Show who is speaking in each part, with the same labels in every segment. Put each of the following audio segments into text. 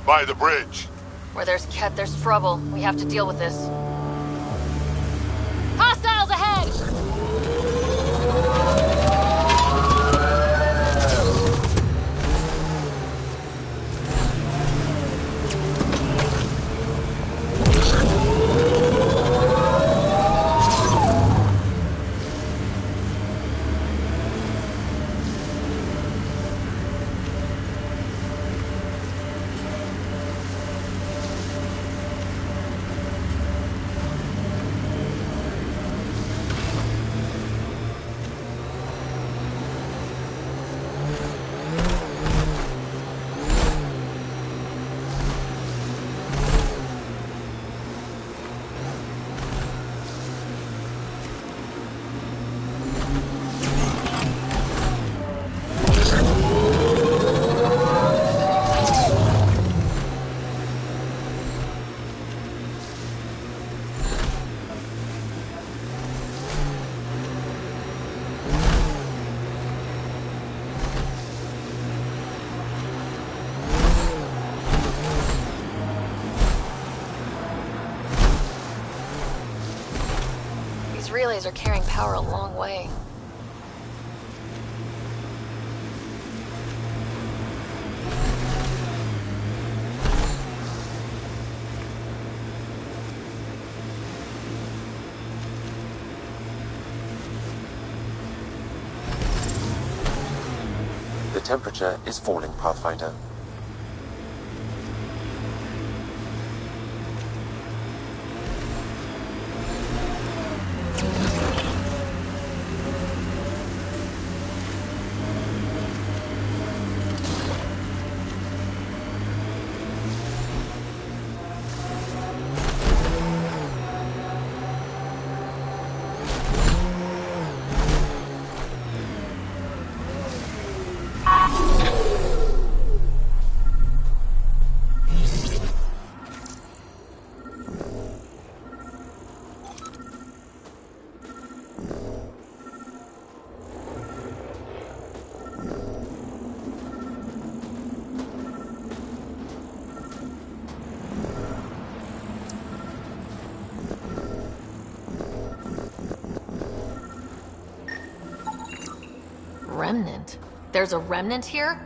Speaker 1: By the bridge.
Speaker 2: Where there's Ket, there's trouble. We have to deal with this. Hostiles ahead! Relays are carrying power a long way.
Speaker 3: The temperature is falling, Pathfinder.
Speaker 2: Remnant? There's a remnant here?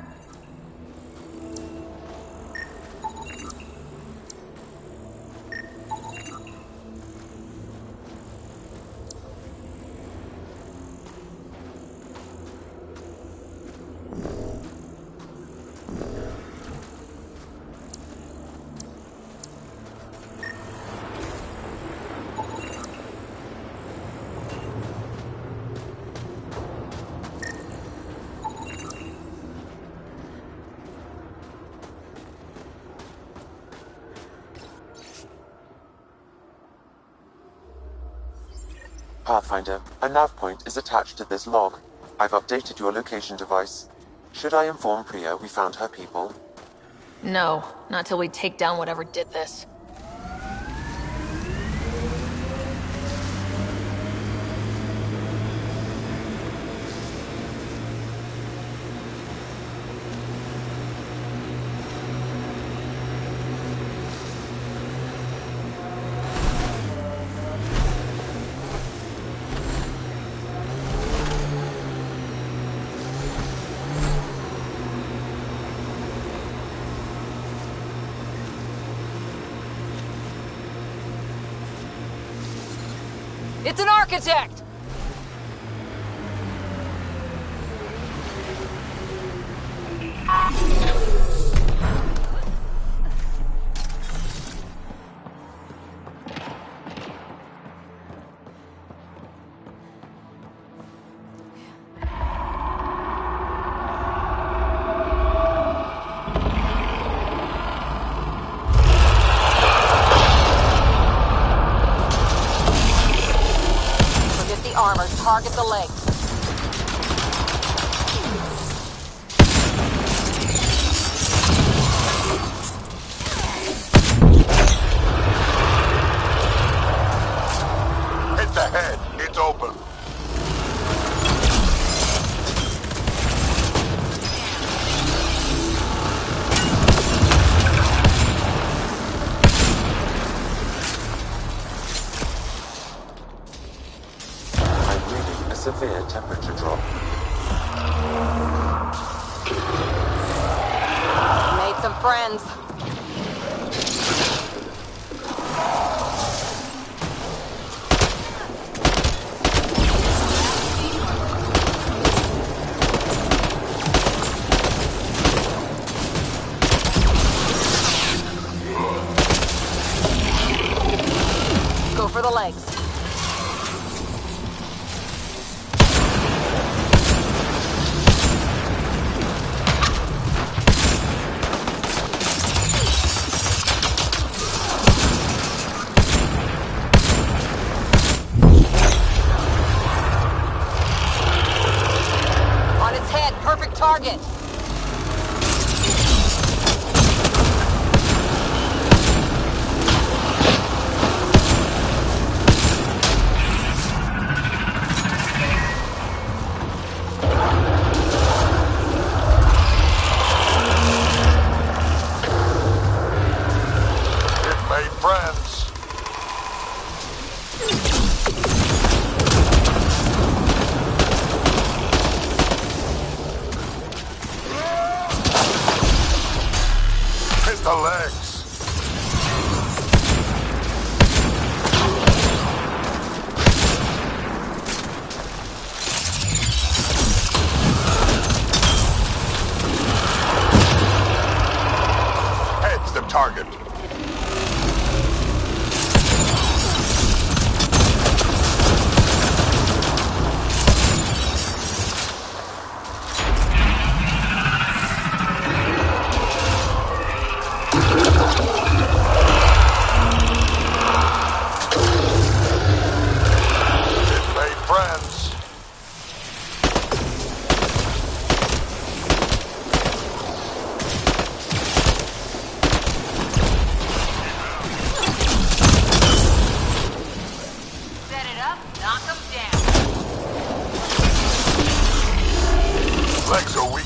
Speaker 3: Pathfinder, a nav point is attached to this log. I've updated your location device. Should I inform Priya we found her people?
Speaker 2: No, not till we take down whatever did this. It's an architect!
Speaker 3: temperature drop.
Speaker 1: Made some friends. Go for the legs. On its head, perfect target.
Speaker 4: The legs. Head's the target. Legs are weak.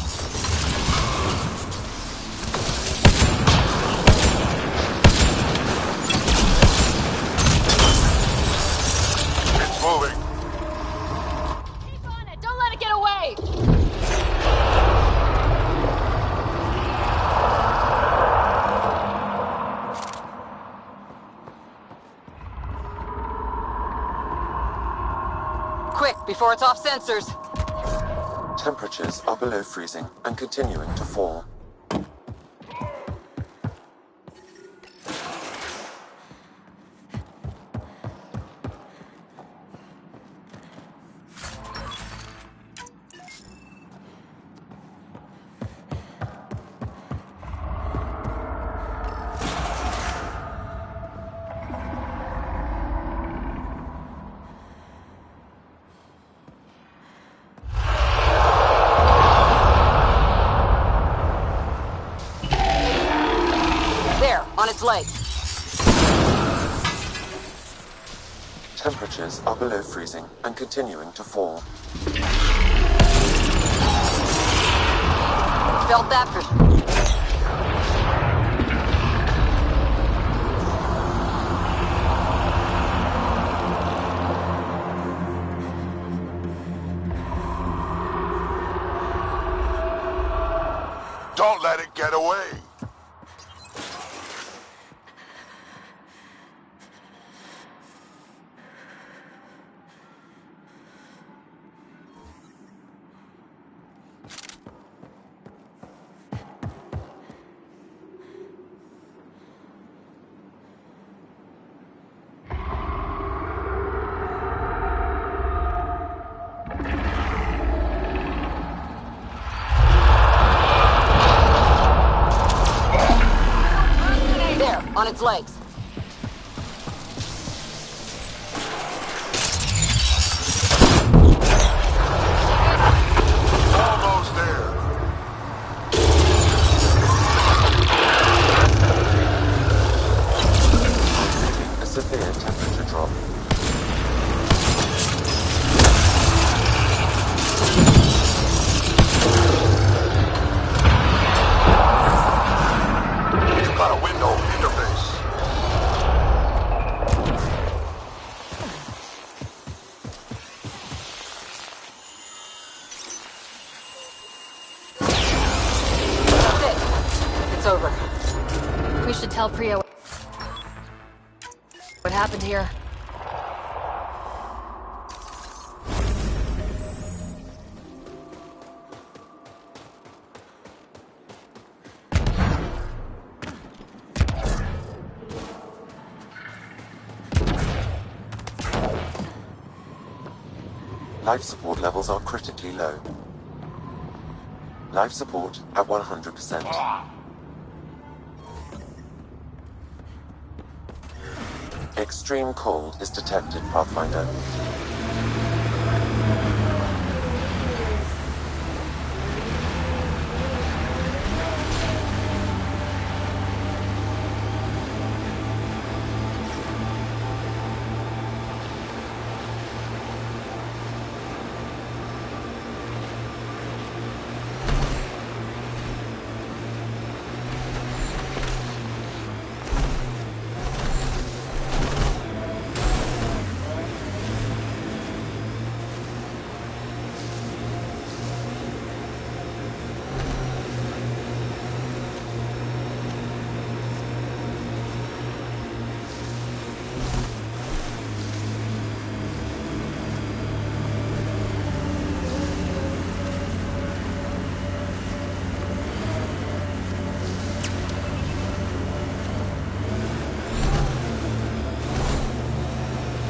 Speaker 4: It's moving.
Speaker 2: Keep on it! Don't let it get away!
Speaker 1: Quick, before it's off sensors.
Speaker 3: Temperatures are below freezing and continuing to fall.
Speaker 1: On its legs.
Speaker 3: Temperatures are below freezing and continuing to fall.
Speaker 1: Felt that for...
Speaker 4: Don't let it get away.
Speaker 1: On its legs.
Speaker 4: Almost there.
Speaker 3: A severe temperature drop.
Speaker 4: You've got a window interface.
Speaker 1: it's over.
Speaker 2: We should tell Priya what happened here.
Speaker 3: Life support levels are critically low. Life support at 100%. Extreme cold is detected, Pathfinder.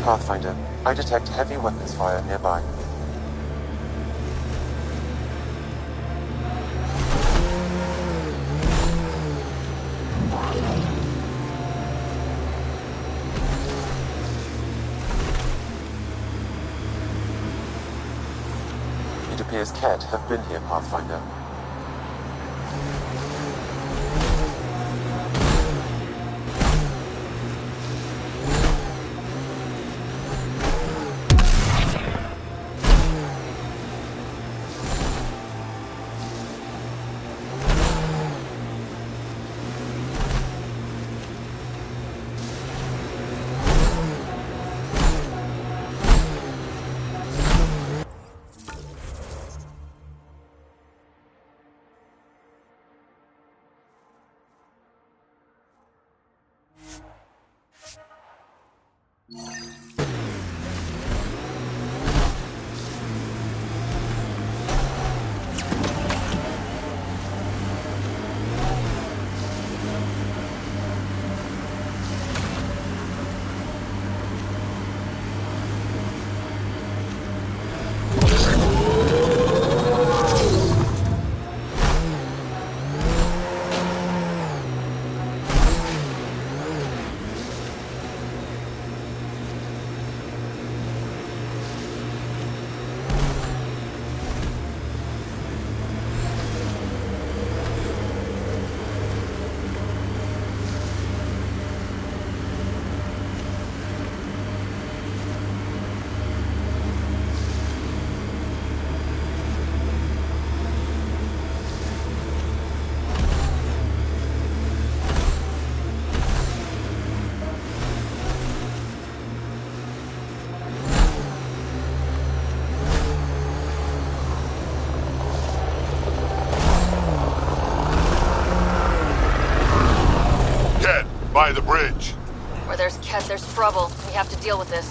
Speaker 3: Pathfinder, I detect heavy weapons fire nearby. It appears Kett have been here, Pathfinder.
Speaker 4: By the bridge.
Speaker 2: Where there's Kett, there's trouble. We have to deal with this.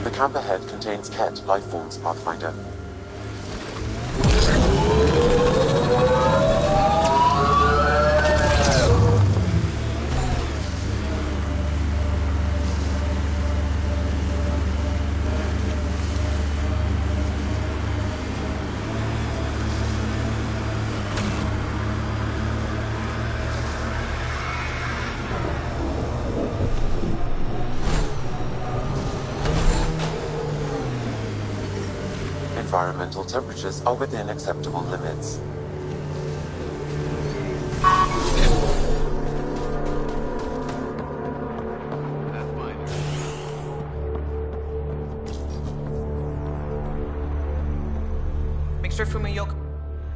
Speaker 3: The camp ahead contains Kett life forms, Pathfinder. Environmental temperatures are within acceptable limits.
Speaker 5: Mixture Fumiyoka,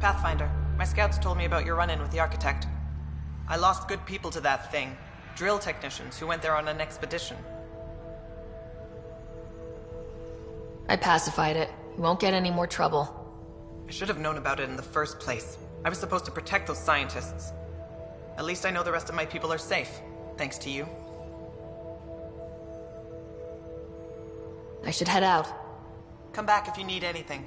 Speaker 5: Pathfinder. My scouts told me about your run-in with the architect. I lost good people to that thing. Drill technicians who went there on an expedition.
Speaker 2: I pacified it. You won't get any more trouble.
Speaker 5: I should have known about it in the first place. I was supposed to protect those scientists. At least I know the rest of my people are safe, thanks to you.
Speaker 2: I should head out.
Speaker 5: Come back if you need anything.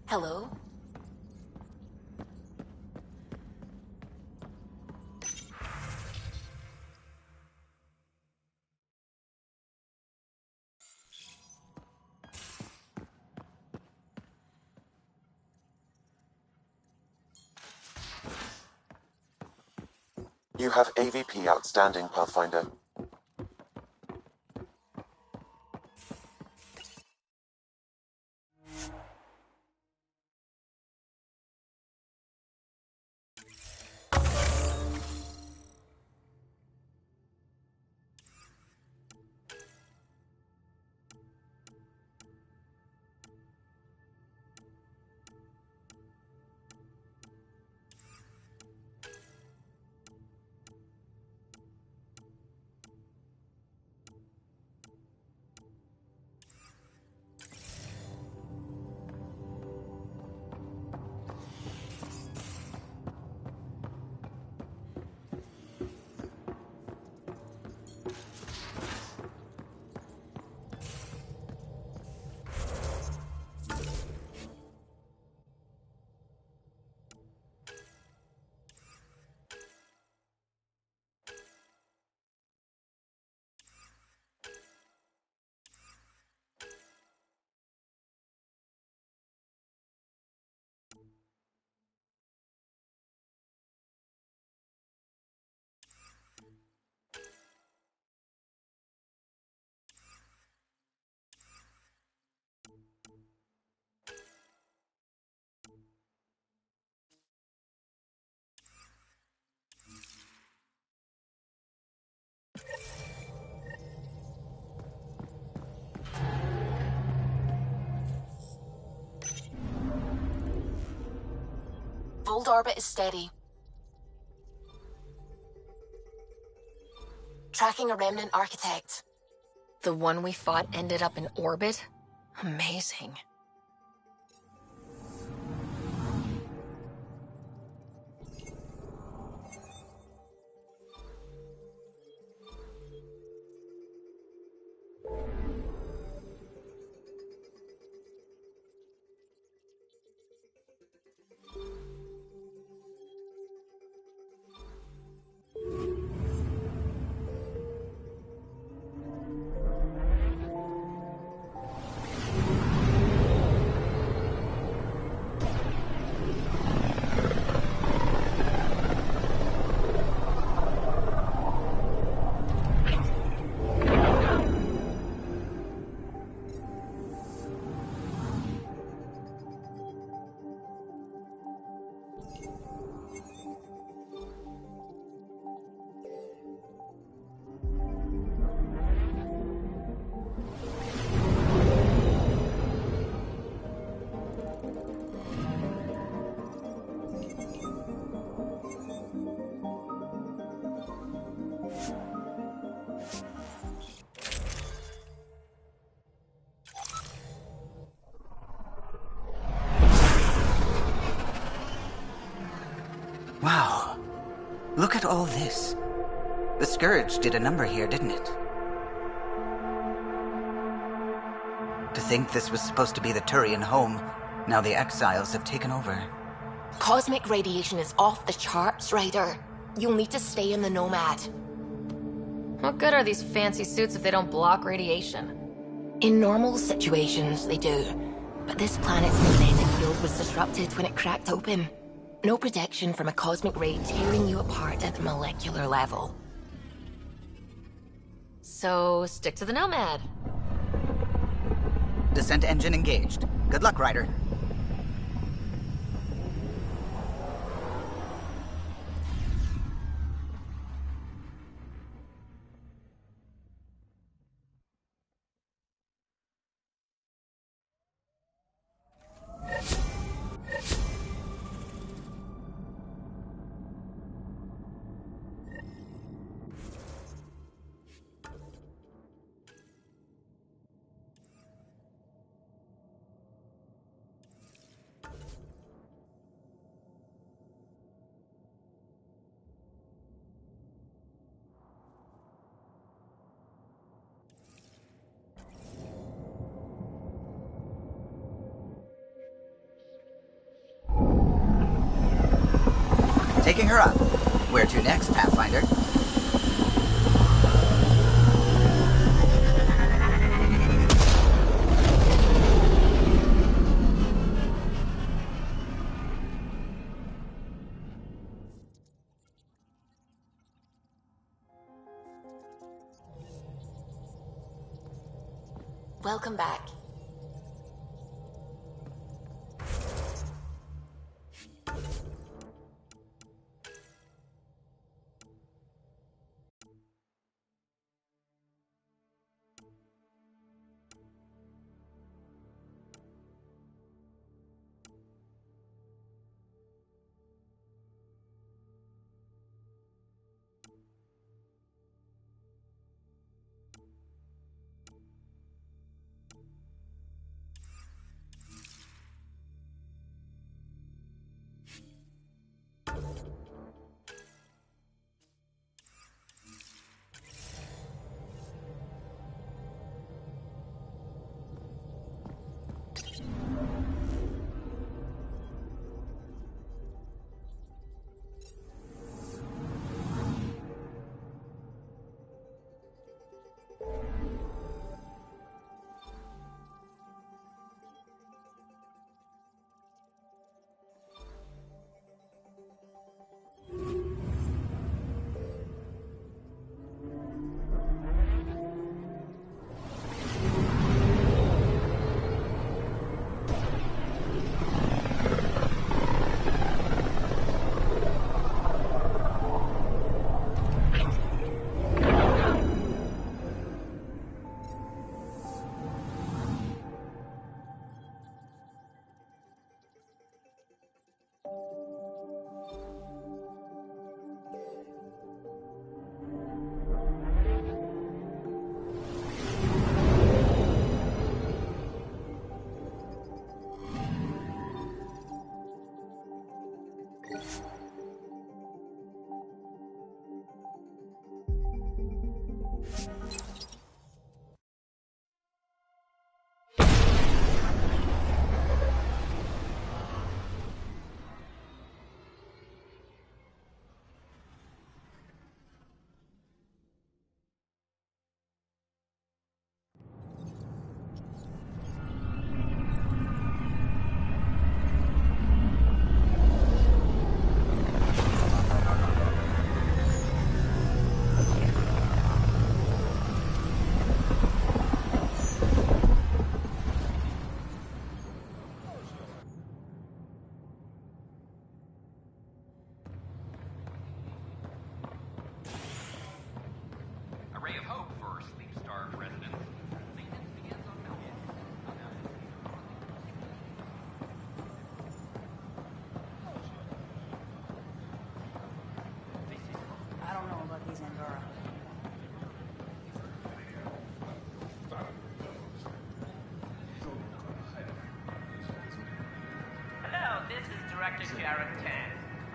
Speaker 2: Hello?
Speaker 3: You have AVP outstanding, Pathfinder.
Speaker 2: Fold orbit is steady. Tracking a remnant architect. The one we fought ended up in orbit? Amazing.
Speaker 6: Wow. Look at all this. The Scourge did a number here, didn't it? To think this was supposed to be the Turian home. Now the exiles have taken over.
Speaker 2: Cosmic radiation is off the charts, Ryder. You'll need to stay in the Nomad.
Speaker 7: What good are these fancy suits if they don't block radiation?
Speaker 2: In normal situations, they do. But this planet's magnetic field was disrupted when it cracked open. No protection from a cosmic ray tearing you apart at the molecular level.
Speaker 7: So, stick to the Nomad.
Speaker 6: Descent engine engaged. Good luck, Ryder. Taking her up. Where to next, Pathfinder?
Speaker 2: Welcome back.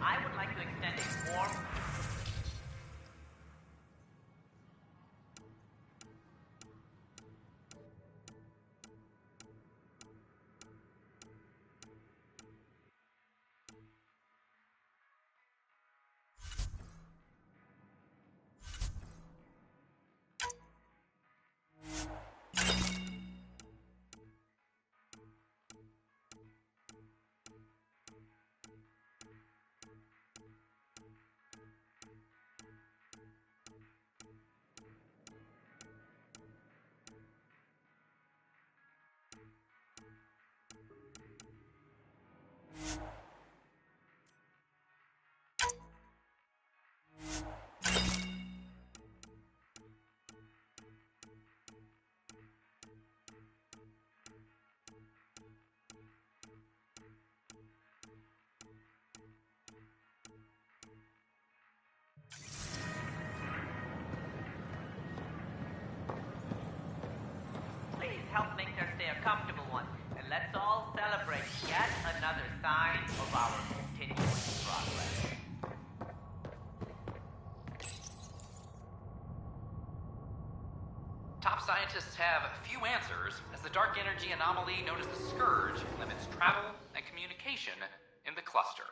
Speaker 8: I would like to extend a warm... help make their stay a comfortable one. And let's all celebrate yet another sign of our continuous progress.
Speaker 9: Top scientists have few answers, as the dark energy anomaly known as the Scourge limits travel and communication in the cluster.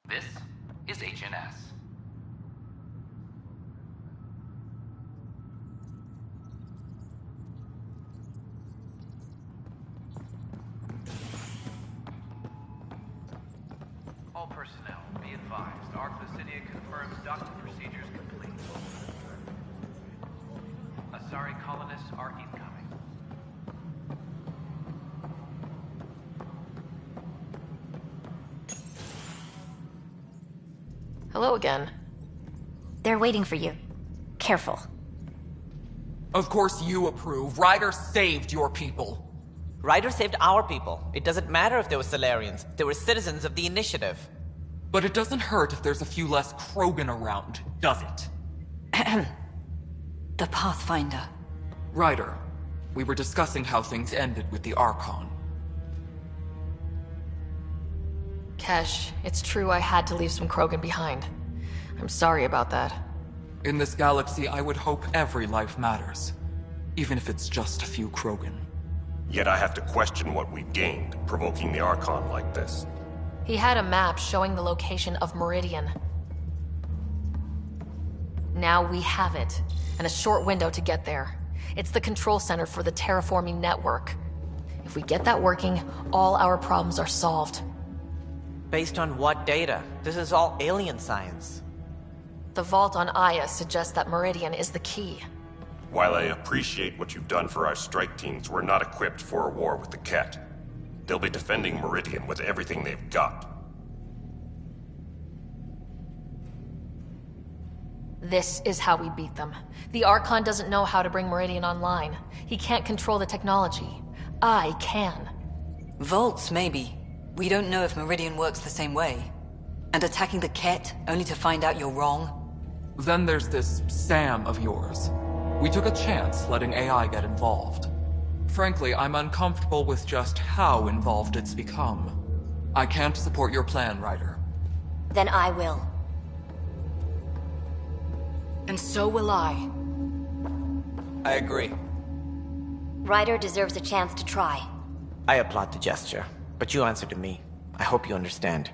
Speaker 9: This is HNS.
Speaker 8: All personnel, be advised. Arc Lucidia confirms docking procedures complete. Asari colonists are incoming.
Speaker 7: Hello again.
Speaker 10: They're waiting for you. Careful.
Speaker 11: Of course you approve. Ryder saved your people.
Speaker 12: Ryder saved our people. It doesn't matter if they were Solarians. They were citizens of the Initiative.
Speaker 11: But it doesn't hurt if there's a few less Krogan around, does it?
Speaker 10: The Pathfinder.
Speaker 11: Ryder, we were discussing how things ended with the Archon.
Speaker 7: Kesh, it's true I had to leave some Krogan behind. I'm sorry about that.
Speaker 11: In this galaxy, I would hope every life matters. Even if it's just a few Krogan.
Speaker 13: Yet I have to question what we've gained, provoking the Archon like this.
Speaker 7: He had a map showing the location of Meridian. Now we have it, and a short window to get there. It's the control center for the terraforming network. If we get that working, all our problems are solved.
Speaker 12: Based on what data? This is all alien science.
Speaker 7: The vault on Aya suggests that Meridian is the key.
Speaker 13: While I appreciate what you've done for our strike teams, we're not equipped for a war with the Ket. They'll be defending Meridian with everything they've got.
Speaker 7: This is how we beat them. The Archon doesn't know how to bring Meridian online. He can't control the technology. I can.
Speaker 14: Vaults, maybe. We don't know if Meridian works the same way. And attacking the Ket, only to find out you're wrong?
Speaker 11: Then there's this Sam of yours. We took a chance letting AI get involved. Frankly, I'm uncomfortable with just how involved it's become. I can't support your plan, Ryder.
Speaker 10: Then I will.
Speaker 7: And so will I.
Speaker 12: I agree.
Speaker 10: Ryder deserves a chance to try.
Speaker 12: I applaud the gesture, but you answered to me. I hope you understand.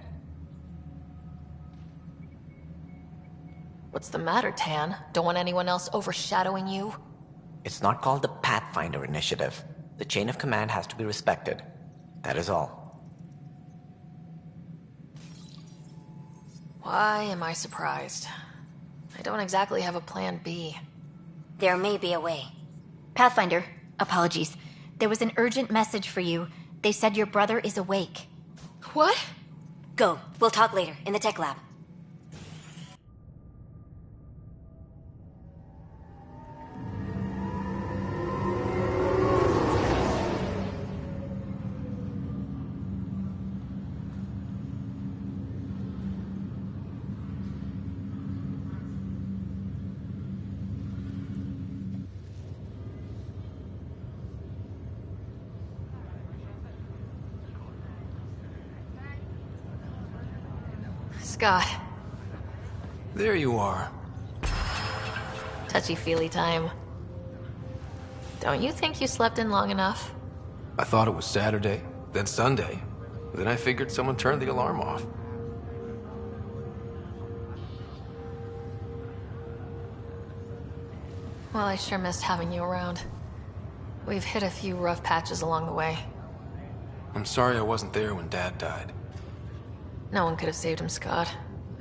Speaker 7: What's the matter, Tan? Don't want anyone else overshadowing you?
Speaker 12: It's not called the Pathfinder Initiative. The chain of command has to be respected. That is all.
Speaker 7: Why am I surprised? I don't exactly have a plan B.
Speaker 10: There may be a way. Pathfinder, apologies. There was an urgent message for you. They said your brother is awake.
Speaker 7: What?
Speaker 10: Go. We'll talk later, in the tech lab.
Speaker 7: Scott.
Speaker 15: There you are.
Speaker 7: Touchy-feely time. Don't you think you slept in long enough?
Speaker 15: I thought it was Saturday, then Sunday. Then I figured someone turned the alarm off.
Speaker 7: Well, I sure missed having you around. We've hit a few rough patches along the way.
Speaker 15: I'm sorry I wasn't there when Dad died.
Speaker 7: No one could have saved him, Scott.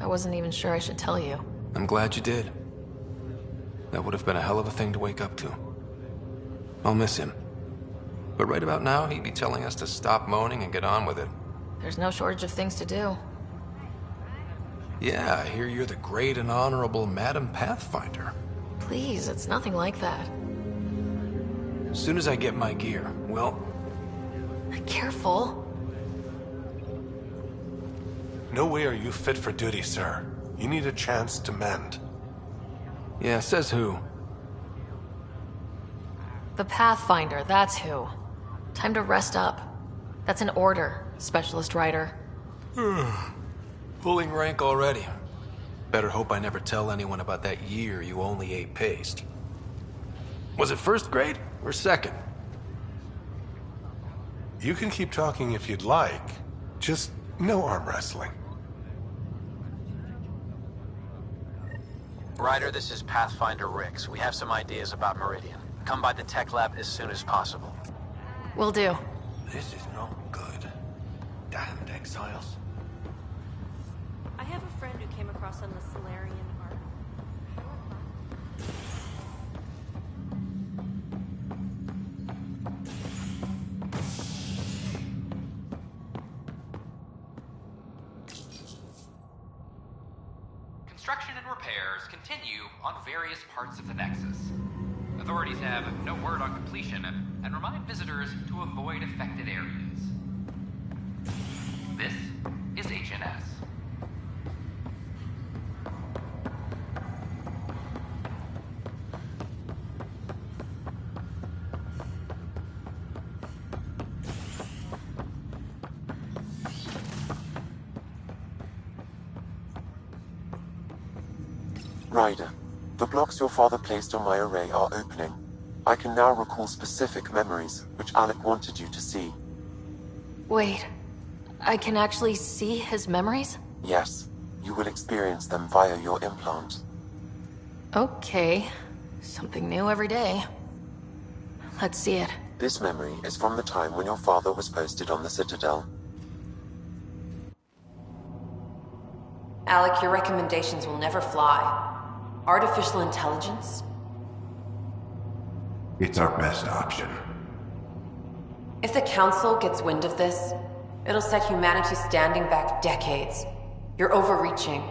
Speaker 7: I wasn't even sure I should tell you.
Speaker 15: I'm glad you did. That would have been a hell of a thing to wake up to. I'll miss him. But right about now, he'd be telling us to stop moaning and get on with it.
Speaker 7: There's no shortage of things to do.
Speaker 15: Yeah, I hear you're the great and honorable Madam Pathfinder.
Speaker 7: Please, it's nothing like that.
Speaker 15: As soon as I get my gear, well...
Speaker 7: Careful.
Speaker 16: No way are you fit for duty, sir. You need a chance to mend.
Speaker 15: Yeah, says who?
Speaker 7: The Pathfinder, that's who. Time to rest up. That's an order, Specialist Writer.
Speaker 15: Pulling rank already. Better hope I never tell anyone about that year you only ate paste. Was it first grade or second?
Speaker 16: You can keep talking if you'd like. Just no arm wrestling.
Speaker 17: Ryder, this is Pathfinder Rix. We have some ideas about Meridian. Come by the tech lab as soon as possible.
Speaker 7: Will do.
Speaker 15: This is not good. Damned exiles.
Speaker 18: I have a friend who came across on the Solarian arc.
Speaker 9: Construction and repairs continue on various parts of the Nexus. Authorities have no word on completion and remind visitors to avoid affected areas. This is HNS.
Speaker 3: Ryder, the blocks your father placed on my array are opening. I can now recall specific memories, which Alec wanted you to see.
Speaker 7: Wait, I can actually see his memories?
Speaker 3: Yes, you will experience them via your implant.
Speaker 7: Okay, something new every day. Let's see it.
Speaker 3: This memory is from the time when your father was posted on the Citadel.
Speaker 19: Alec, your recommendations will never fly. Artificial intelligence?
Speaker 20: It's our best option.
Speaker 19: If the Council gets wind of this, it'll set humanity standing back decades. You're overreaching.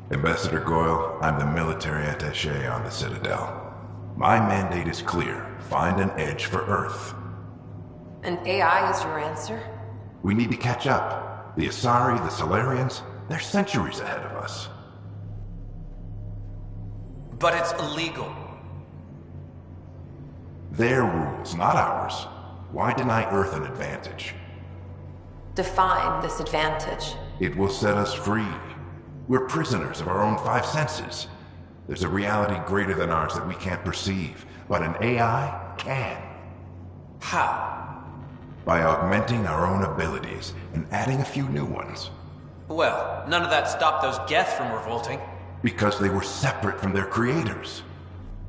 Speaker 20: Ambassador Goyle, I'm the military attaché on the Citadel. My mandate is clear. Find an edge for Earth.
Speaker 19: And AI is your answer?
Speaker 20: We need to catch up. The Asari, the Solarians, they're centuries ahead of us.
Speaker 17: But it's illegal.
Speaker 20: Their rules, not ours. Why deny Earth an advantage?
Speaker 19: Define this advantage.
Speaker 20: It will set us free. We're prisoners of our own five senses. There's a reality greater than ours that we can't perceive, but an AI can.
Speaker 17: How?
Speaker 20: By augmenting our own abilities and adding a few new ones.
Speaker 17: Well, none of that stopped those Geth from revolting.
Speaker 20: Because they were separate from their creators.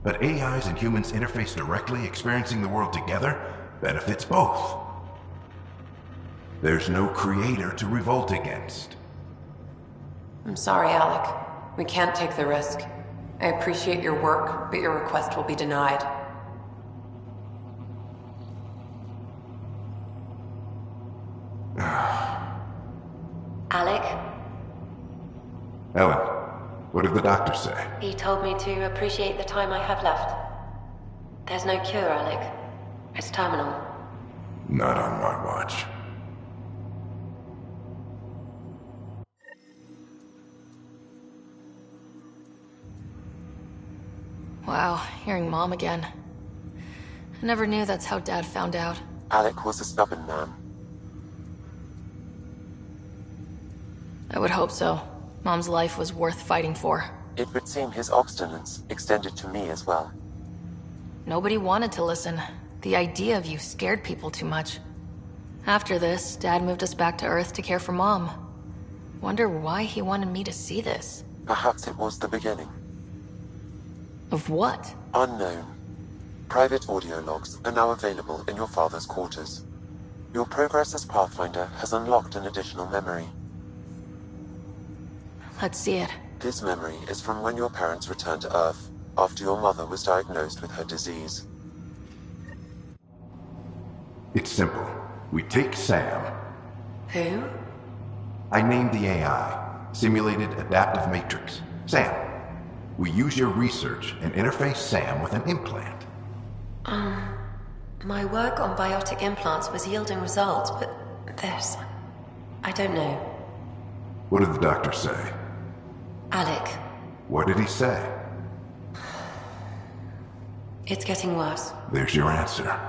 Speaker 20: But AIs and humans interface directly, experiencing the world together, benefits both. There's no creator to revolt against.
Speaker 19: I'm sorry, Alec. We can't take the risk. I appreciate your work, but your request will be denied.
Speaker 21: Alec?
Speaker 20: Ellen, what did the doctor say?
Speaker 21: He told me to appreciate the time I have left. There's no cure, Alec. It's terminal.
Speaker 20: Not on my watch.
Speaker 7: Wow, hearing Mom again. I never knew that's how Dad found out.
Speaker 3: Alec was a stubborn man.
Speaker 7: I would hope so. Mom's life was worth fighting for.
Speaker 3: It would seem his obstinance extended to me as well.
Speaker 7: Nobody wanted to listen. The idea of you scared people too much. After this, Dad moved us back to Earth to care for Mom. Wonder why he wanted me to see this.
Speaker 3: Perhaps it was the beginning.
Speaker 7: Of what?
Speaker 3: Unknown. Private audio logs are now available in your father's quarters. Your progress as Pathfinder has unlocked an additional memory.
Speaker 7: Let's see it.
Speaker 3: This memory is from when your parents returned to Earth, after your mother was diagnosed with her disease.
Speaker 20: It's simple. We take Sam.
Speaker 19: Who?
Speaker 20: I named the AI, Simulated Adaptive Matrix. Sam. We use your research and interface Sam with an implant.
Speaker 21: My work on biotic implants was yielding results, but this... I don't know.
Speaker 20: What did the doctor say?
Speaker 21: Alec.
Speaker 20: What did he say?
Speaker 21: It's getting worse.
Speaker 20: There's your answer.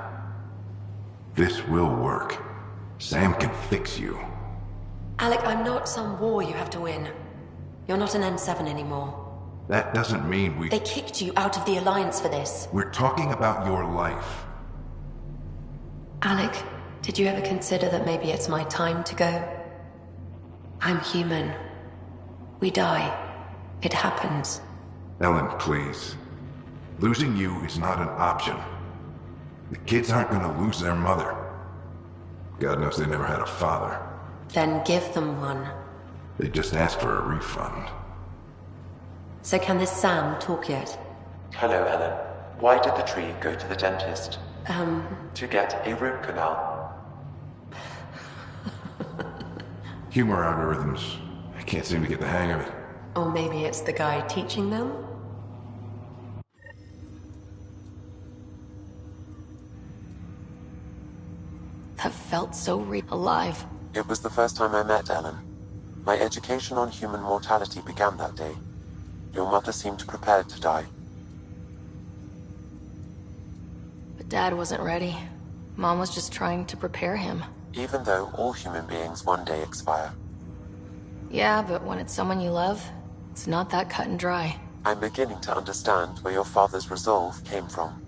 Speaker 20: This will work. Sam can fix you.
Speaker 21: Alec, I'm not some war you have to win. You're not an N7 anymore.
Speaker 20: That doesn't mean we...
Speaker 21: They kicked you out of the Alliance for this.
Speaker 20: We're talking about your life.
Speaker 21: Alec, did you ever consider that maybe it's my time to go? I'm human. We die. It happens.
Speaker 20: Ellen, please. Losing you is not an option. The kids aren't gonna lose their mother. God knows they never had a father.
Speaker 21: Then give them one.
Speaker 20: They just asked for a refund.
Speaker 21: So can this Sam talk yet?
Speaker 3: Hello, Ellen. Why did the tree go to the dentist? To get a root canal.
Speaker 20: Humor algorithms. I can't seem to get the hang of it.
Speaker 21: Or maybe it's the guy teaching them?
Speaker 7: That felt so alive.
Speaker 3: It was the first time I met Ellen. My education on human mortality began that day. Your mother seemed prepared to die.
Speaker 7: But Dad wasn't ready. Mom was just trying to prepare him.
Speaker 3: Even though all human beings one day expire.
Speaker 7: Yeah, but when it's someone you love, it's not that cut and dry.
Speaker 3: I'm beginning to understand where your father's resolve came from.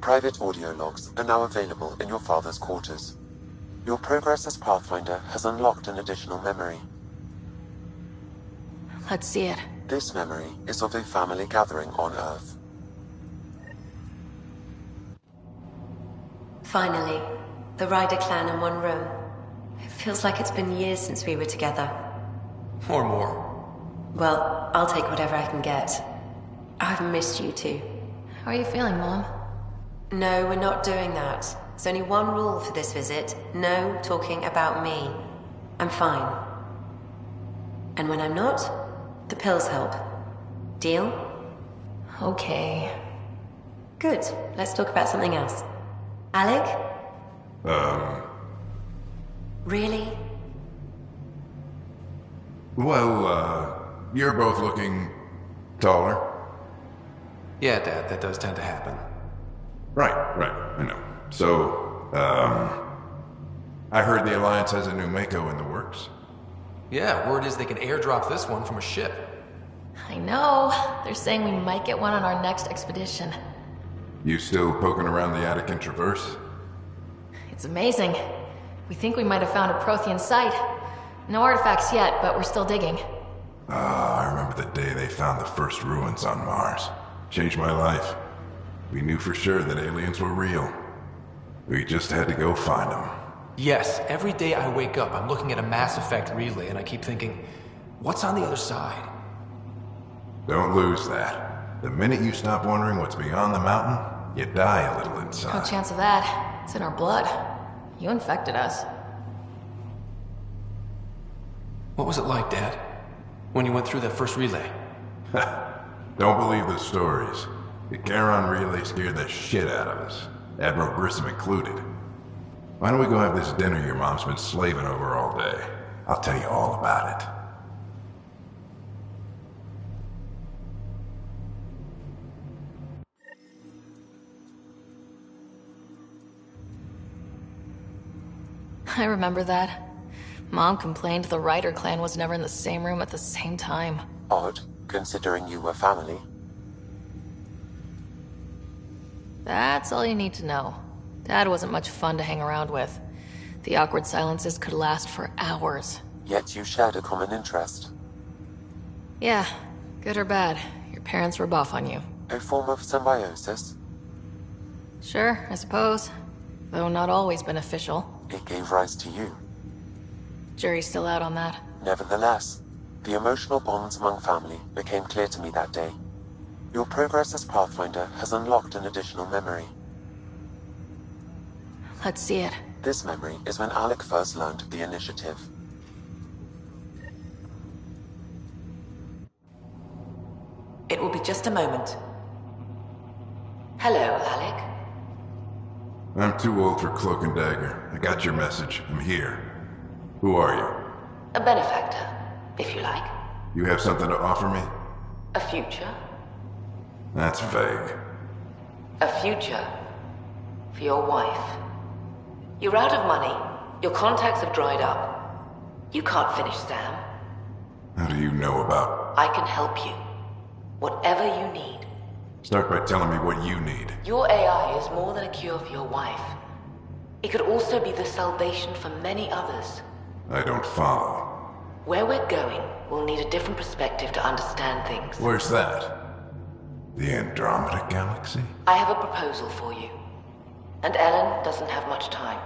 Speaker 3: Private audio logs are now available in your father's quarters. Your progress as Pathfinder has unlocked an additional memory.
Speaker 7: Let's see it.
Speaker 3: This memory is of a family gathering on Earth.
Speaker 21: Finally, the Ryder clan in one room. It feels like it's been years since we were together.
Speaker 15: Or more.
Speaker 21: Well, I'll take whatever I can get. I've missed you too.
Speaker 7: How are you feeling, Mom?
Speaker 21: No, we're not doing that. There's only one rule for this visit. No talking about me. I'm fine. And when I'm not, the pills help. Deal?
Speaker 7: Okay.
Speaker 21: Good. Let's talk about something else. Alec? Really?
Speaker 20: Well, you're both looking taller.
Speaker 15: Yeah, Dad, that does tend to happen.
Speaker 20: Right, I know. So, I heard the Alliance has a new Mako in the works.
Speaker 15: Yeah, word is they can airdrop this one from a ship.
Speaker 7: I know. They're saying we might get one on our next expedition.
Speaker 20: You still poking around the Attican Traverse?
Speaker 7: It's amazing. We think we might have found a Prothean site. No artifacts yet, but we're still digging.
Speaker 20: I remember the day they found the first ruins on Mars. Changed my life. We knew for sure that aliens were real. We just had to go find them.
Speaker 15: Yes, every day I wake up, I'm looking at a Mass Effect relay and I keep thinking, what's on the other side?
Speaker 20: Don't lose that. The minute you stop wondering what's beyond the mountain, you die a little inside.
Speaker 7: No chance of that. It's in our blood. You infected us.
Speaker 15: What was it like, Dad? When you went through that first relay?
Speaker 20: Don't believe the stories. The Charon relay scared the shit out of us. Admiral Grissom included. Why don't we go have this dinner your mom's been slaving over all day? I'll tell you all about it.
Speaker 7: I remember that. Mom complained the Ryder clan was never in the same room at the same time.
Speaker 3: Odd, considering you were family.
Speaker 7: That's all you need to know. Dad wasn't much fun to hang around with. The awkward silences could last for hours.
Speaker 3: Yet you shared a common interest.
Speaker 7: Yeah, good or bad, your parents rub off on you.
Speaker 3: A form of symbiosis?
Speaker 7: Sure, I suppose. Though not always beneficial.
Speaker 3: It gave rise to you.
Speaker 7: Jury's still out on that.
Speaker 3: Nevertheless, the emotional bonds among family became clear to me that day. Your progress as Pathfinder has unlocked an additional memory.
Speaker 7: Let's see it.
Speaker 3: This memory is when Alec first learned the initiative.
Speaker 21: It will be just a moment. Hello, Alec.
Speaker 20: I'm too old for Cloak and Dagger. I got your message. I'm here. Who are you?
Speaker 21: A benefactor, if you like.
Speaker 20: You have something to offer me?
Speaker 21: A future?
Speaker 20: That's vague.
Speaker 1: A future. For your wife. You're out of money. Your contacts have dried up. You can't finish Sam.
Speaker 20: How do you know about...
Speaker 1: I can help you. Whatever you need.
Speaker 20: Start by telling me what you need.
Speaker 1: Your AI is more than a cure for your wife. It could also be the salvation for many others.
Speaker 20: I don't follow.
Speaker 1: Where we're going, we'll need a different perspective to understand things.
Speaker 20: Where's that? The Andromeda Galaxy?
Speaker 1: I have a proposal for you. And Ellen doesn't have much time.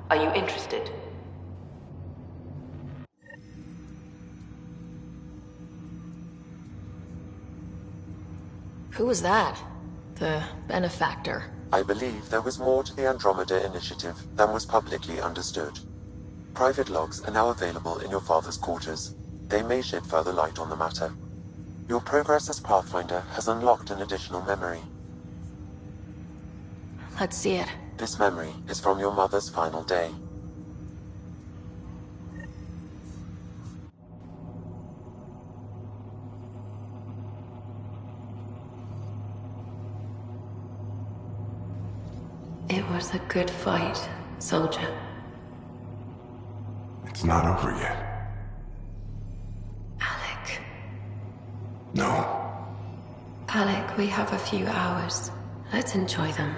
Speaker 1: Are you interested?
Speaker 7: Who was that? The benefactor?
Speaker 3: I believe there was more to the Andromeda initiative than was publicly understood. Private logs are now available in your father's quarters. They may shed further light on the matter. Your progress as Pathfinder has unlocked an additional memory.
Speaker 7: Let's see it.
Speaker 3: This memory is from your mother's final day.
Speaker 21: It was a good fight, soldier.
Speaker 20: It's not over yet.
Speaker 21: Alec.
Speaker 20: No.
Speaker 21: Alec, we have a few hours. Let's enjoy them.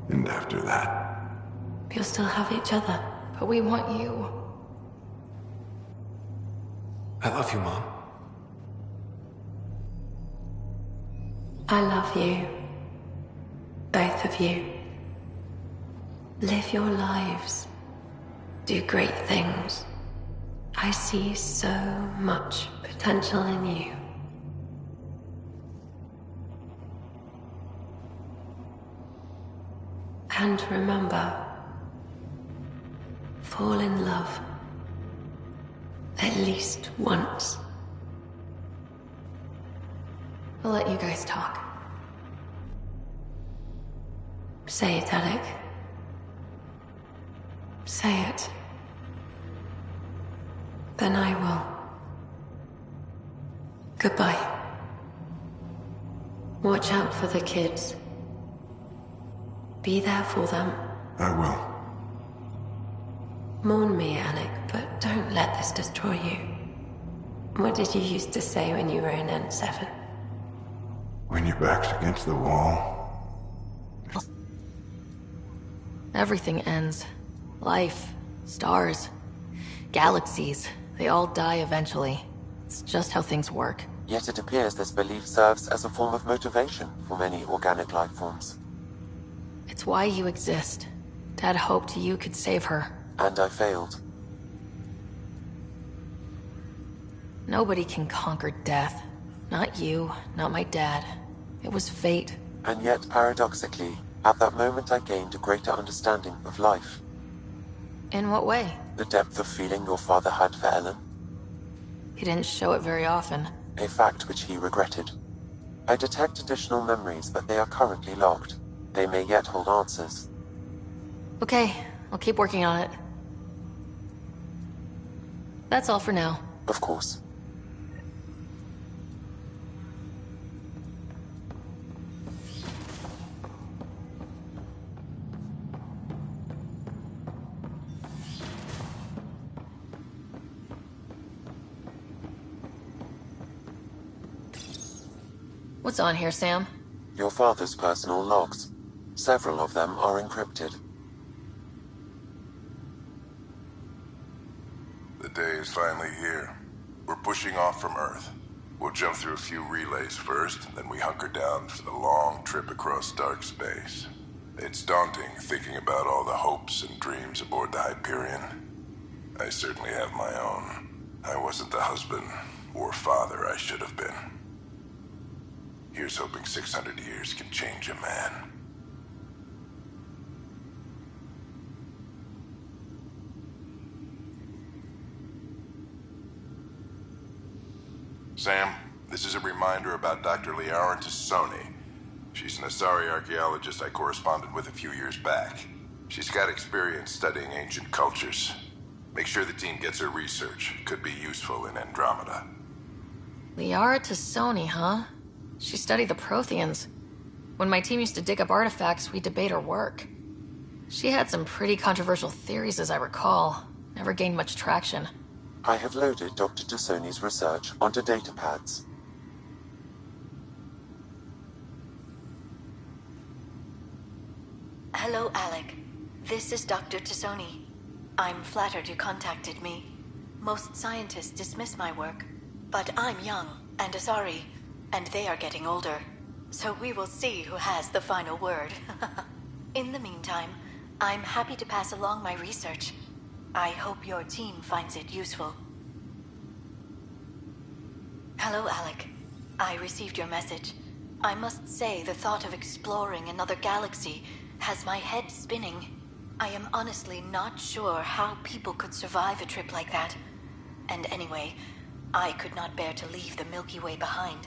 Speaker 20: And after that?
Speaker 21: We'll still have each other.
Speaker 7: But we want you.
Speaker 15: I love you, Mom.
Speaker 21: I love you. Both of you. Live your lives. Do great things. I see so much potential in you. And remember, fall in love. At least once.
Speaker 7: We'll let you guys talk.
Speaker 21: Say it, Alec. Say it. Then I will. Goodbye. Watch out for the kids. Be there for them.
Speaker 20: I will.
Speaker 21: Mourn me, Alec, but don't let this destroy you. What did you used to say when you were in N7?
Speaker 20: When your back's against the wall.
Speaker 7: Everything ends. Life, stars, galaxies, they all die eventually. It's just how things work.
Speaker 3: Yet it appears this belief serves as a form of motivation for many organic life forms.
Speaker 7: It's why you exist. Dad hoped you could save her.
Speaker 3: And I failed.
Speaker 7: Nobody can conquer death. Not you, not my dad. It was fate.
Speaker 3: And yet, paradoxically, at that moment I gained a greater understanding of life.
Speaker 7: In what way?
Speaker 3: The depth of feeling your father had for Ellen.
Speaker 7: He didn't show it very often.
Speaker 3: A fact which he regretted. I detect additional memories, but they are currently logged. They may yet hold answers.
Speaker 7: Okay, I'll keep working on it. That's all for now.
Speaker 3: Of course.
Speaker 7: What's on here, Sam?
Speaker 3: Your father's personal logs. Several of them are encrypted.
Speaker 22: The day is finally here. We're pushing off from Earth. We'll jump through a few relays first, then we hunker down for the long trip across dark space. It's daunting thinking about all the hopes and dreams aboard the Hyperion. I certainly have my own. I wasn't the husband or father I should have been. Here's hoping 600 years can change a man. Sam, this is a reminder about Dr. DOKTORN1980. She's an Asari archaeologist I corresponded with a few years back. She's got experience studying ancient cultures. Make sure the team gets her research. Could be useful in Andromeda.
Speaker 7: Liara Tassoni, huh? She studied the Protheans. When my team used to dig up artifacts, we'd debate her work. She had some pretty controversial theories, as I recall. Never gained much traction.
Speaker 3: I have loaded Dr. Tassoni's research onto datapads.
Speaker 10: Hello, Alec. This is Dr. Tassoni. I'm flattered you contacted me. Most scientists dismiss my work, but I'm young and Asari, and they are getting older. So we will see who has the final word. In the meantime, I'm happy to pass along my research. I hope your team finds it useful. Hello, Alec. I received your message. I must say the thought of exploring another galaxy has my head spinning. I am honestly not sure how people could survive a trip like that. And anyway, I could not bear to leave the Milky Way behind.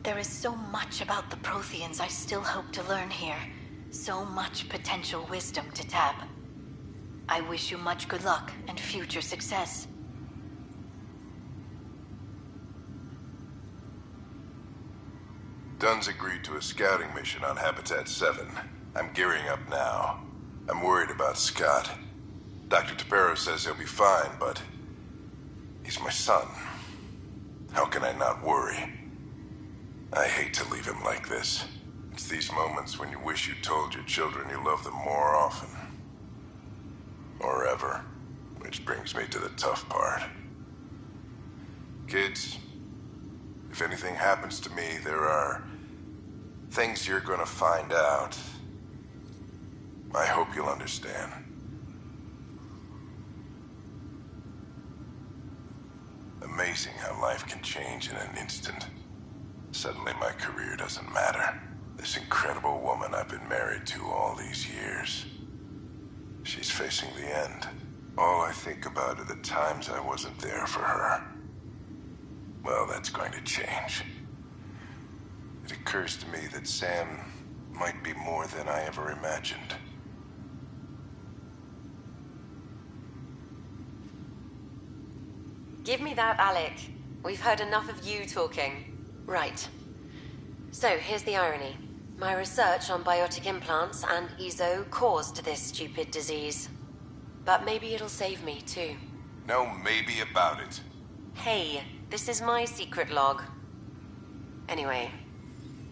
Speaker 10: There is so much about the Protheans I still hope to learn here. So much potential wisdom to tap. I wish you much good luck and future success.
Speaker 22: Dunn's agreed to a scouting mission on Habitat 7. I'm gearing up now. I'm worried about Scott. Dr. Tapero says he'll be fine, but he's my son. How can I not worry? I hate to leave him like this. It's these moments when you wish you told your children you love them more often. Or ever. Which brings me to the tough part. Kids, if anything happens to me, there are things you're gonna find out. I hope you'll understand. Amazing how life can change in an instant. Suddenly my career doesn't matter. This incredible woman I've been married to all these years. She's facing the end. All I think about are the times I wasn't there for her. Well, that's going to change. It occurs to me that Sam might be more than I ever imagined.
Speaker 21: Give me that, Alec. We've heard enough of you talking. Right. So, here's the irony. My research on biotic implants and EZO caused this stupid disease. But maybe it'll save me, too.
Speaker 22: No maybe about it.
Speaker 21: Hey, this is my secret log. Anyway,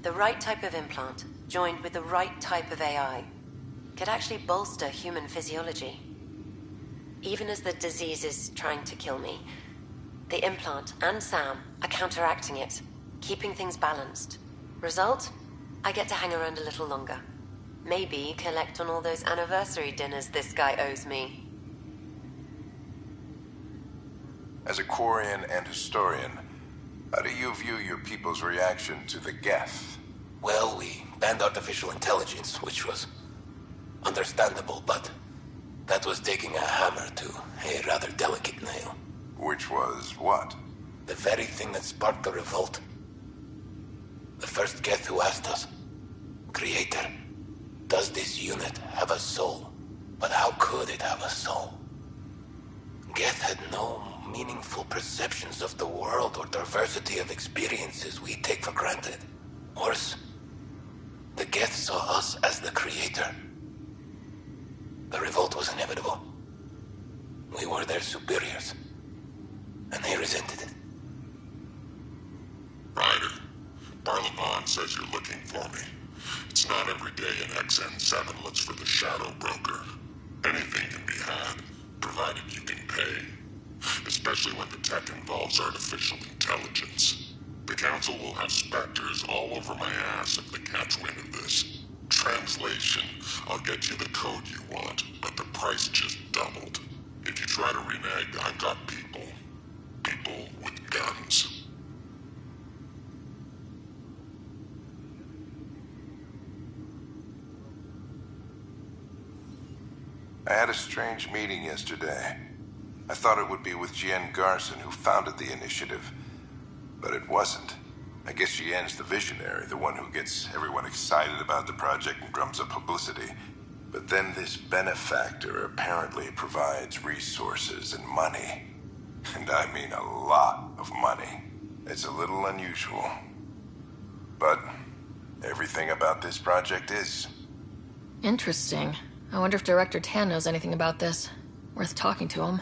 Speaker 21: the right type of implant, joined with the right type of AI, could actually bolster human physiology. Even as the disease is trying to kill me, the implant and Sam are counteracting it, keeping things balanced. Result? I get to hang around a little longer. Maybe collect on all those anniversary dinners this guy owes me.
Speaker 22: As a Quarian and historian, how do you view your people's reaction to the Geth?
Speaker 4: Well, we banned artificial intelligence, which was understandable, but that was taking a hammer to a rather delicate nail.
Speaker 22: Which was what?
Speaker 4: The very thing that sparked the revolt. The first Geth who asked us, Creator, does this unit have a soul? But how could it have a soul? Geth had no meaningful perceptions of the world or diversity of experiences we take for granted. Worse, the Geth saw us as the Creator. The revolt was inevitable. We were their superiors, and they resented it.
Speaker 5: Ryder, Barlavon says you're looking for me. It's not every day an XN7 looks for the Shadow Broker. Anything can be had, provided you can pay. Especially when the tech involves artificial intelligence. The Council will have specters all over my ass if they catch wind of this. Translation, I'll get you the code you want, but the price just doubled. If you try to renege, I've got people. People with guns.
Speaker 22: I had a strange meeting yesterday. I thought it would be with Jien Garson, who founded the initiative. But it wasn't. I guess Jien's the visionary, the one who gets everyone excited about the project and drums up publicity. But then this benefactor apparently provides resources and money. And I mean a lot of money. It's a little unusual. But everything everything about this project is.
Speaker 7: Interesting. I wonder if Director Tan knows anything about this. Worth talking to him.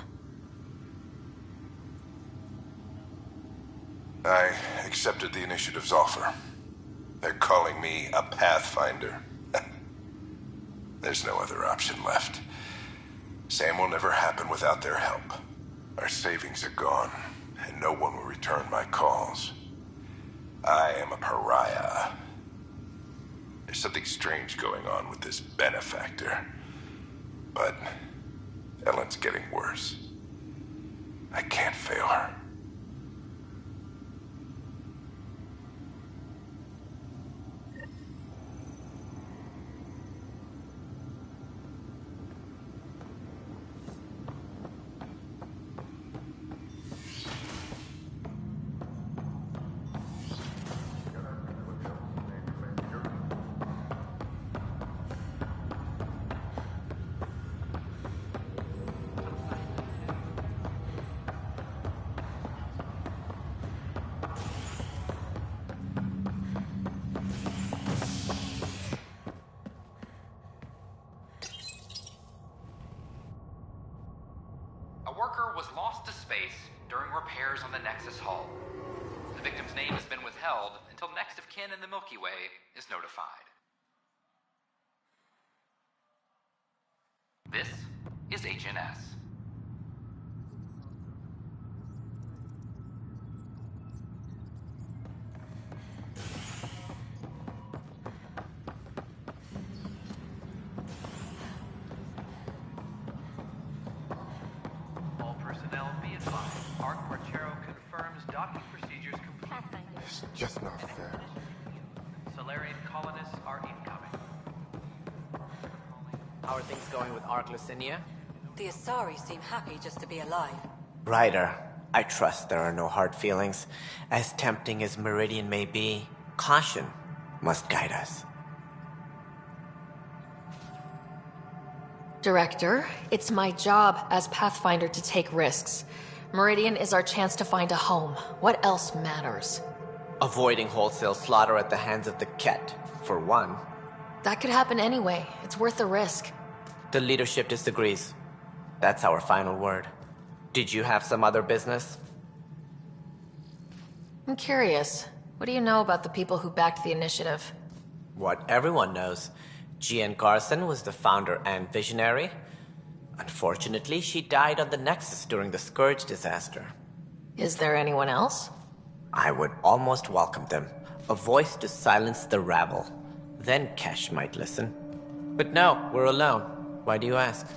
Speaker 22: I accepted the initiative's offer. They're calling me a Pathfinder. There's no other option left. Sam will never happen without their help. Our savings are gone, and no one will return my calls. I am a pariah. There's something strange going on with this benefactor. But Ellen's getting worse. I can't fail her.
Speaker 9: A worker was lost to space during repairs on the Nexus hull. The victim's name has been withheld until next of kin in the Milky Way is notified. This is HNS.
Speaker 17: All personnel be advised. Arc Marchero confirms docking procedures complete.
Speaker 2: It's just not fair.
Speaker 17: Solarian colonists are incoming.
Speaker 6: How are things going with Arc Lucinia?
Speaker 14: The Asari seem happy just to be alive.
Speaker 12: Ryder, I trust there are no hard feelings. As tempting as Meridian may be, caution must guide us.
Speaker 7: Director, it's my job as Pathfinder to take risks. Meridian is our chance to find a home. What else matters?
Speaker 12: Avoiding wholesale slaughter at the hands of the Ket, for one.
Speaker 7: That could happen anyway. It's worth the risk.
Speaker 12: The leadership disagrees. That's our final word. Did you have some other business?
Speaker 7: I'm curious. What do you know about the people who backed the initiative?
Speaker 12: What everyone knows. Jean Garson was the founder and visionary. Unfortunately, she died on the Nexus during the Scourge disaster.
Speaker 7: Is there anyone else?
Speaker 12: I would almost welcome them. A voice to silence the rabble. Then Kesh might listen. But no, we're alone. Why do you ask?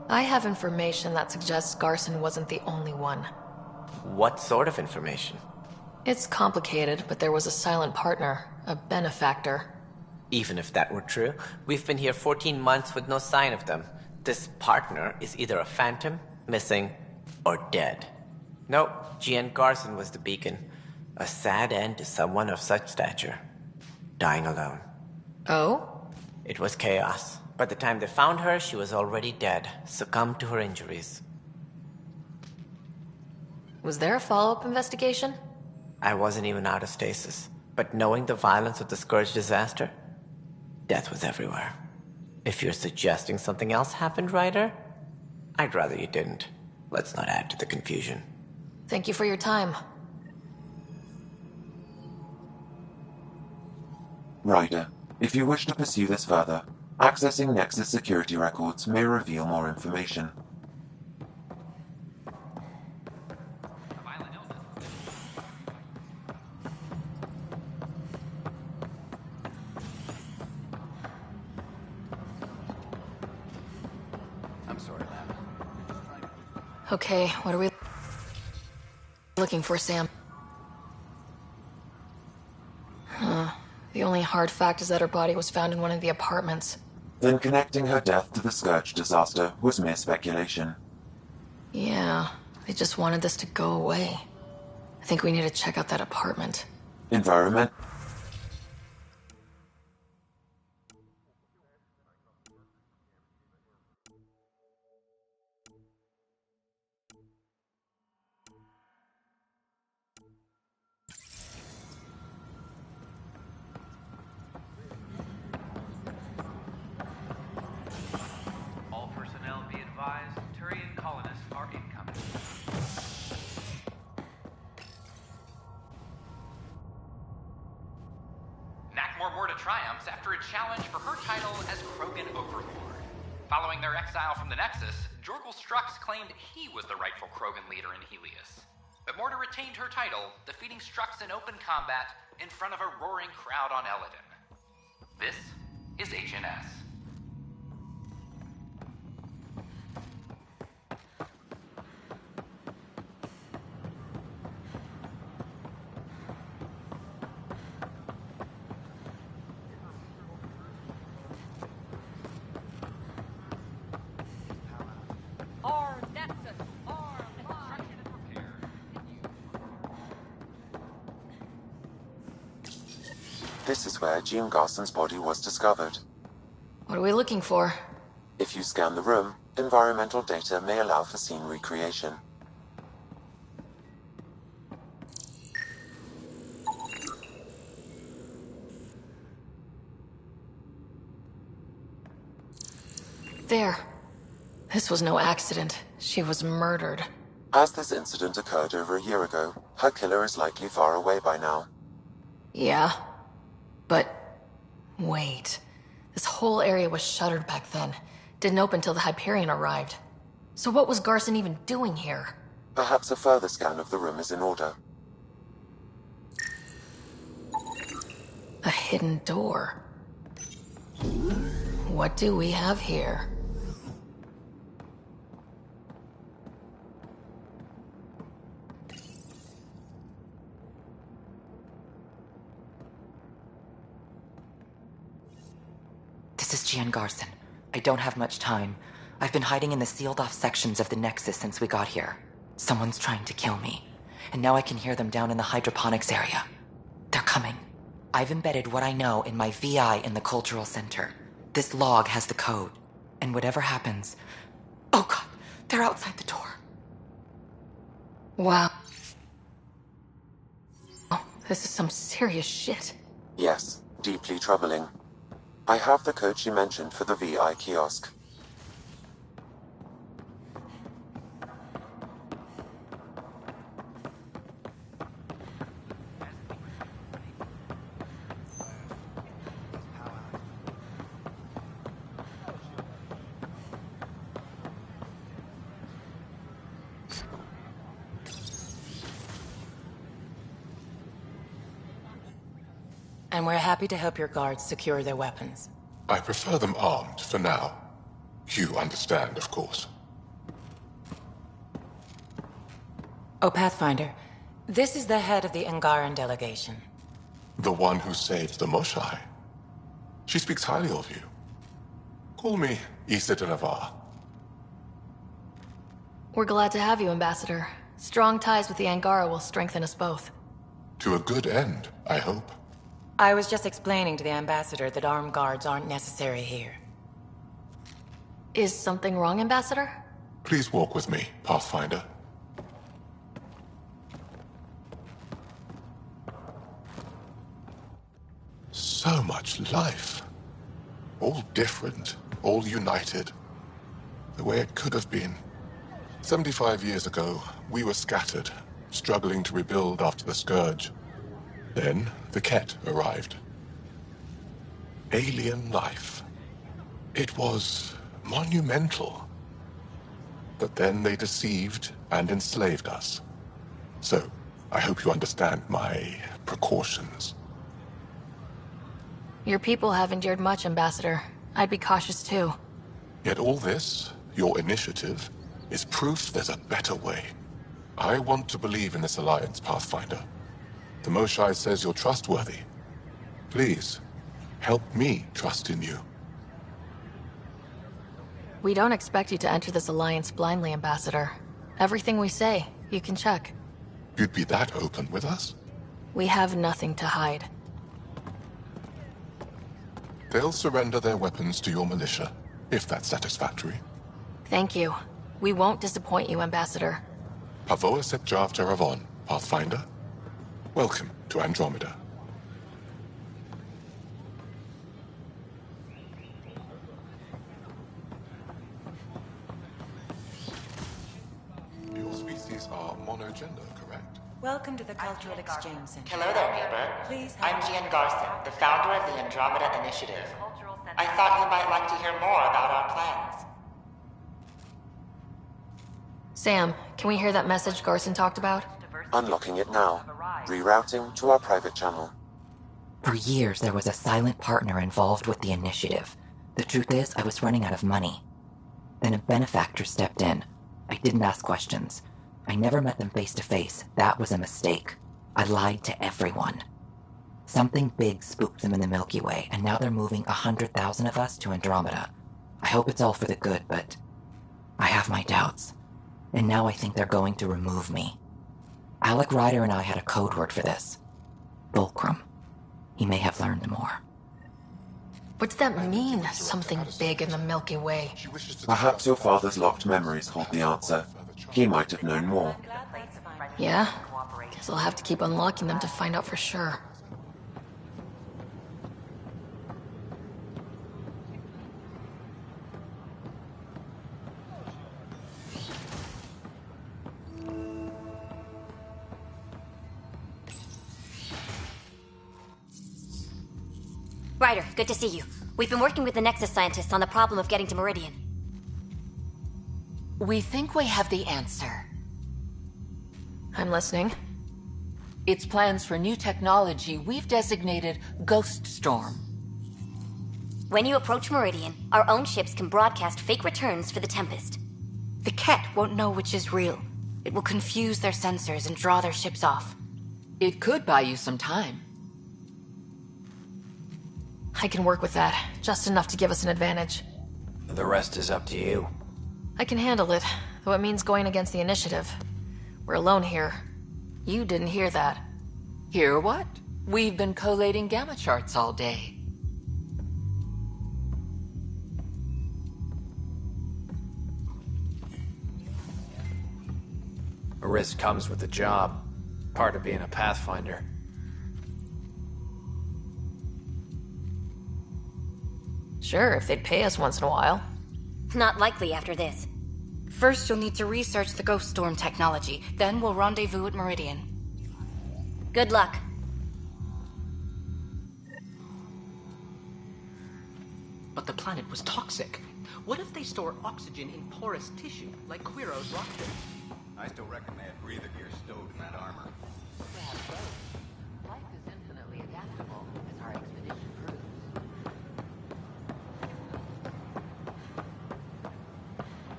Speaker 7: I have information that suggests Garson wasn't the only one.
Speaker 12: What sort of information?
Speaker 7: It's complicated, but there was a silent partner, a benefactor.
Speaker 12: Even if that were true, we've been here 14 months with no sign of them. This partner is either a phantom, missing, or dead. Nope, Jean Garson was the beacon. A sad end to someone of such stature. Dying alone.
Speaker 7: Oh?
Speaker 12: It was chaos. By the time they found her, she was already dead, succumbed to her injuries.
Speaker 7: Was there a follow-up investigation?
Speaker 12: I wasn't even out of stasis, but knowing the violence of the Scourge disaster, death was everywhere. If you're suggesting something else happened, Ryder, I'd rather you didn't. Let's not add to the confusion.
Speaker 7: Thank you for your time.
Speaker 3: Ryder, if you wish to pursue this further, accessing Nexus security records may reveal more information.
Speaker 17: I'm sorry, lab.
Speaker 7: Okay, what are we looking for, Sam? The only hard fact is that her body was found in one of the apartments.
Speaker 3: Then connecting her death to the Scourge disaster was mere speculation.
Speaker 7: Yeah, they just wanted this to go away. I think we need to check out that apartment.
Speaker 3: Environment.
Speaker 9: more Morta triumphs after a challenge for her title as Krogan Overlord. Following their exile from the Nexus, Jorgal Strux claimed he was the rightful Krogan leader in Helios. But Morta retained her title, defeating Strux in open combat in front of a roaring crowd on Eladin. This is HNS.
Speaker 3: This is where Jean Garson's body was discovered.
Speaker 7: What are we looking for?
Speaker 3: If you scan the room, environmental data may allow for scene recreation.
Speaker 7: There. This was no accident. She was murdered.
Speaker 3: As this incident occurred over a year ago, her killer is likely far away by now.
Speaker 7: Yeah. But... wait. This whole area was shuttered back then. Didn't open till the Hyperion arrived. So what was Garson even doing here?
Speaker 3: Perhaps a further scan of the room is in order.
Speaker 7: A hidden door. What do we have here?
Speaker 8: This is Jean Garson. I don't have much time. I've been hiding in the sealed-off sections of the Nexus since we got here. Someone's trying to kill me. And now I can hear them down in the hydroponics area. They're coming. I've embedded what I know in my VI in the Cultural Center. This log has the code. And whatever happens... Oh god, they're outside the door.
Speaker 7: Wow. Oh, this is some serious shit.
Speaker 3: Yes, deeply troubling. I have the code she mentioned for the VI kiosk.
Speaker 8: And we're happy to help your guards secure their weapons.
Speaker 5: I prefer them armed for now. You understand, of course.
Speaker 8: Oh, Pathfinder, this is the head of the Angaran delegation.
Speaker 5: The one who saved the Moshai. She speaks highly of you. Call me Issa de Navarre.
Speaker 7: We're glad to have you, Ambassador. Strong ties with the Angara will strengthen us both.
Speaker 5: To a good end, I hope.
Speaker 8: I was just explaining to the Ambassador that armed guards aren't necessary here.
Speaker 7: Is something wrong, Ambassador?
Speaker 5: Please walk with me, Pathfinder. So much life. All different, all united. The way it could have been. 75 years ago, we were scattered, struggling to rebuild after the Scourge. Then, the Ket arrived. Alien life. It was monumental. But then they deceived and enslaved us. So, I hope you understand my precautions.
Speaker 7: Your people have endured much, Ambassador. I'd be cautious too.
Speaker 5: Yet all this, your initiative, is proof there's a better way. I want to believe in this alliance, Pathfinder. The Moshai says you're trustworthy. Please, help me trust in you.
Speaker 7: We don't expect you to enter this alliance blindly, Ambassador. Everything we say, you can check.
Speaker 5: You'd be that open with us?
Speaker 7: We have nothing to hide.
Speaker 5: They'll surrender their weapons to your militia, if that's satisfactory.
Speaker 7: Thank you. We won't disappoint you, Ambassador.
Speaker 5: Pavoa set Jav Teravon, Pathfinder. Welcome to Andromeda. Your species are monogender, correct?
Speaker 11: Welcome to the Cultural Exchange Center.
Speaker 13: Hello there, neighbor.
Speaker 11: Please
Speaker 13: I'm Gian Garson, the founder of the Andromeda Initiative. I thought you might like to hear more about our plans.
Speaker 7: Sam, can we hear that message Garson talked about?
Speaker 3: Unlocking it now. Rerouting to our private channel.
Speaker 8: For years, there was a silent partner involved with the initiative. The truth is, I was running out of money. Then a benefactor stepped in. I didn't ask questions. I never met them face to face. That was a mistake. I lied to everyone. Something big spooked them in the Milky Way, and now they're moving 100,000 of us to Andromeda. I hope it's all for the good, but I have my doubts. And now I think they're going to remove me. Alec Ryder and I had a code word for this. Fulcrum. He may have learned more.
Speaker 7: What's that mean, something big in the Milky Way?
Speaker 3: Perhaps your father's locked memories hold the answer. He might have known more.
Speaker 7: Yeah? Guess I'll have to keep unlocking them to find out for sure.
Speaker 23: Ryder, good to see you. We've been working with the Nexus scientists on the problem of getting to Meridian.
Speaker 24: We think we have the answer.
Speaker 7: I'm listening.
Speaker 24: It's plans for new technology we've designated Ghost Storm.
Speaker 23: When you approach Meridian, our own ships can broadcast fake returns for the Tempest.
Speaker 24: The Ket won't know which is real. It will confuse their sensors and draw their ships off. It could buy you some time.
Speaker 7: I can work with that, just enough to give us an advantage.
Speaker 6: The rest is up to you.
Speaker 7: I can handle it, though it means going against the initiative. We're alone here. You didn't hear that.
Speaker 24: Hear what? We've been collating gamma charts all day.
Speaker 6: A risk comes with the job. Part of being a Pathfinder.
Speaker 7: Sure, if they'd pay us once in a while.
Speaker 23: Not likely after this.
Speaker 24: First, you'll need to research the Ghost Storm technology. Then we'll rendezvous at Meridian.
Speaker 23: Good luck.
Speaker 25: But the planet was toxic. What if they store oxygen in porous tissue, like Quiro's rocket?
Speaker 26: I still reckon they had breather gear stowed in that armor.
Speaker 24: Life is infinitely adaptable, as our expedition proves.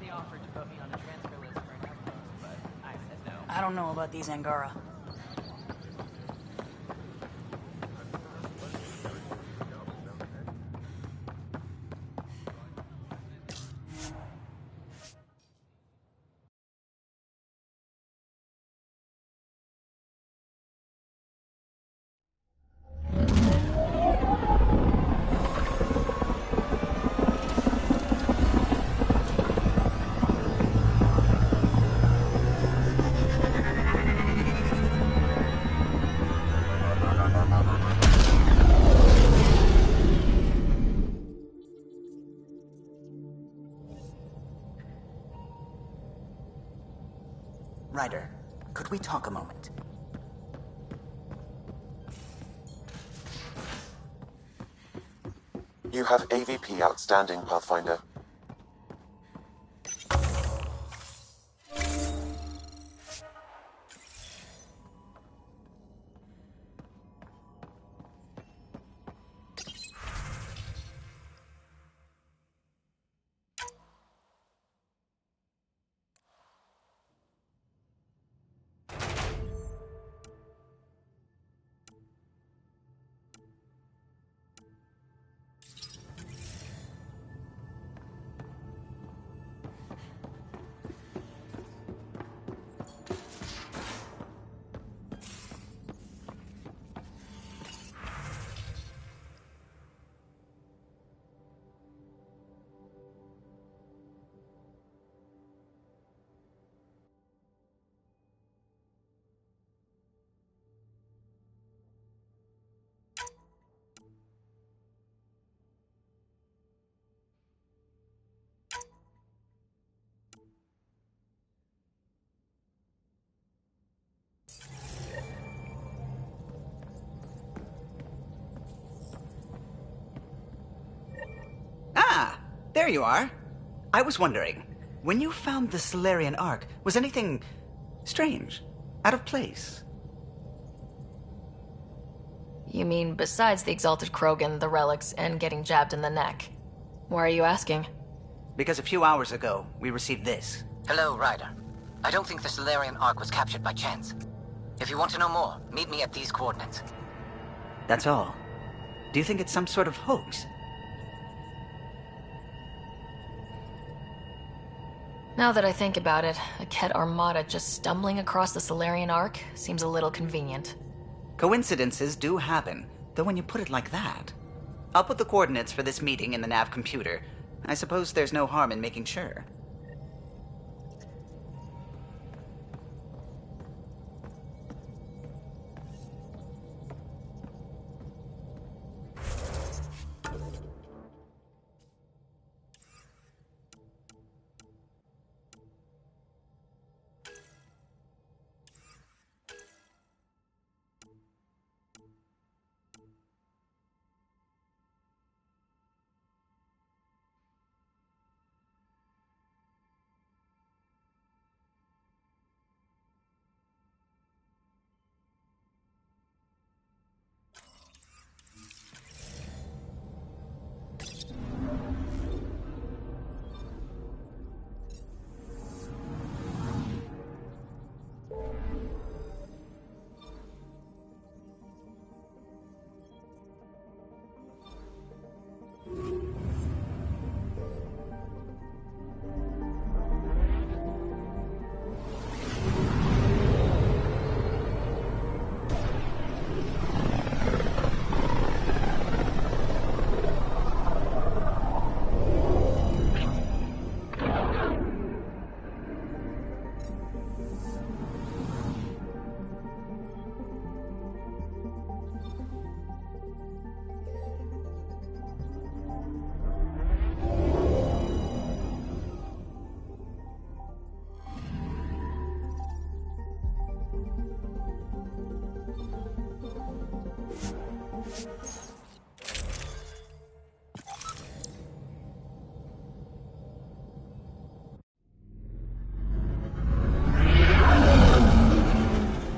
Speaker 6: They offered to put me on a transfer list for an outpost, but I said no.
Speaker 11: I don't know about these Angara.
Speaker 25: Ryder, could we talk a moment?
Speaker 3: You have AVP outstanding, Pathfinder.
Speaker 1: There you are. I was wondering, when you found the Solarian Ark, was anything strange? Out of place?
Speaker 7: You mean besides the Exalted Krogan, the relics, and getting jabbed in the neck? Why are you asking?
Speaker 1: Because a few hours ago, we received this.
Speaker 15: Hello, Ryder. I don't think the Solarian Ark was captured by chance. If you want to know more, meet me at these coordinates.
Speaker 1: That's all. Do you think it's some sort of hoax?
Speaker 7: Now that I think about it, a Ket armada just stumbling across the Solarian Ark seems a little convenient.
Speaker 1: Coincidences do happen, though when you put it like that. I'll put the coordinates for this meeting in the nav computer. I suppose there's no harm in making sure.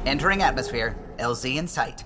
Speaker 1: Entering atmosphere. LZ in sight.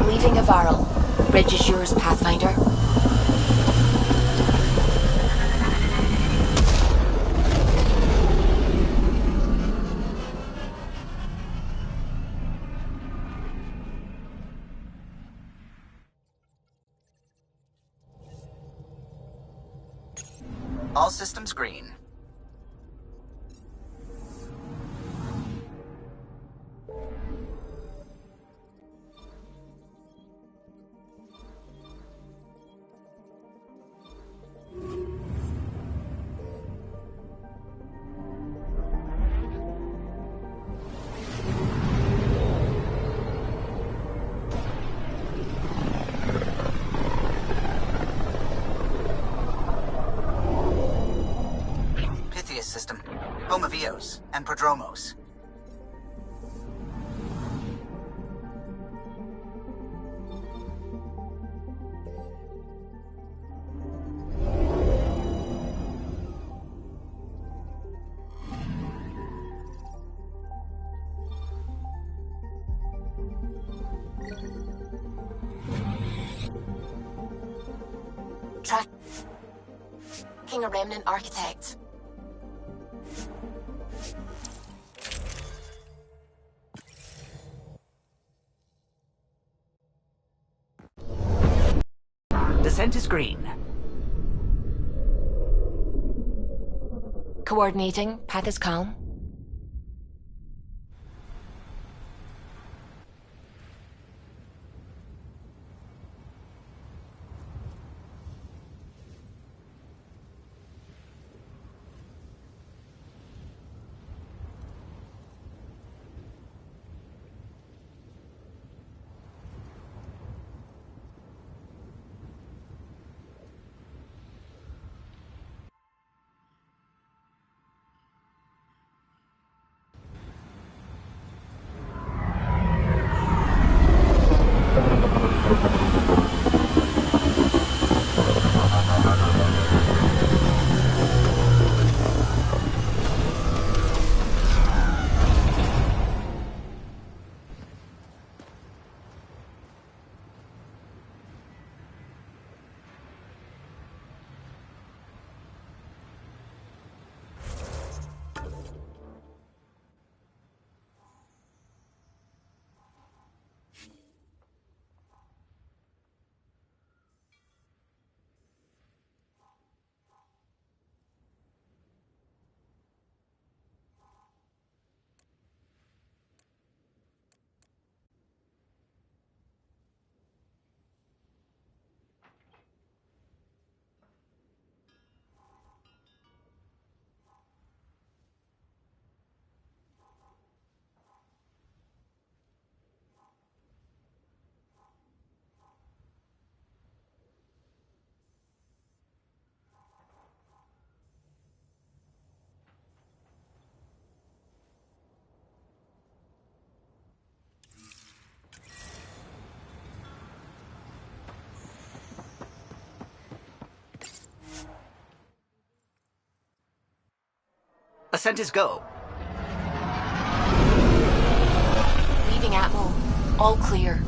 Speaker 23: Leaving Avaril. Bridge is yours, Pathfinder.
Speaker 1: All systems green. System, Homovios, and Prodromos.
Speaker 24: Tracking a remnant architect.
Speaker 1: Descent is green.
Speaker 24: Coordinating. Path is calm.
Speaker 1: Ascent is go.
Speaker 24: Leaving Atmo. All clear.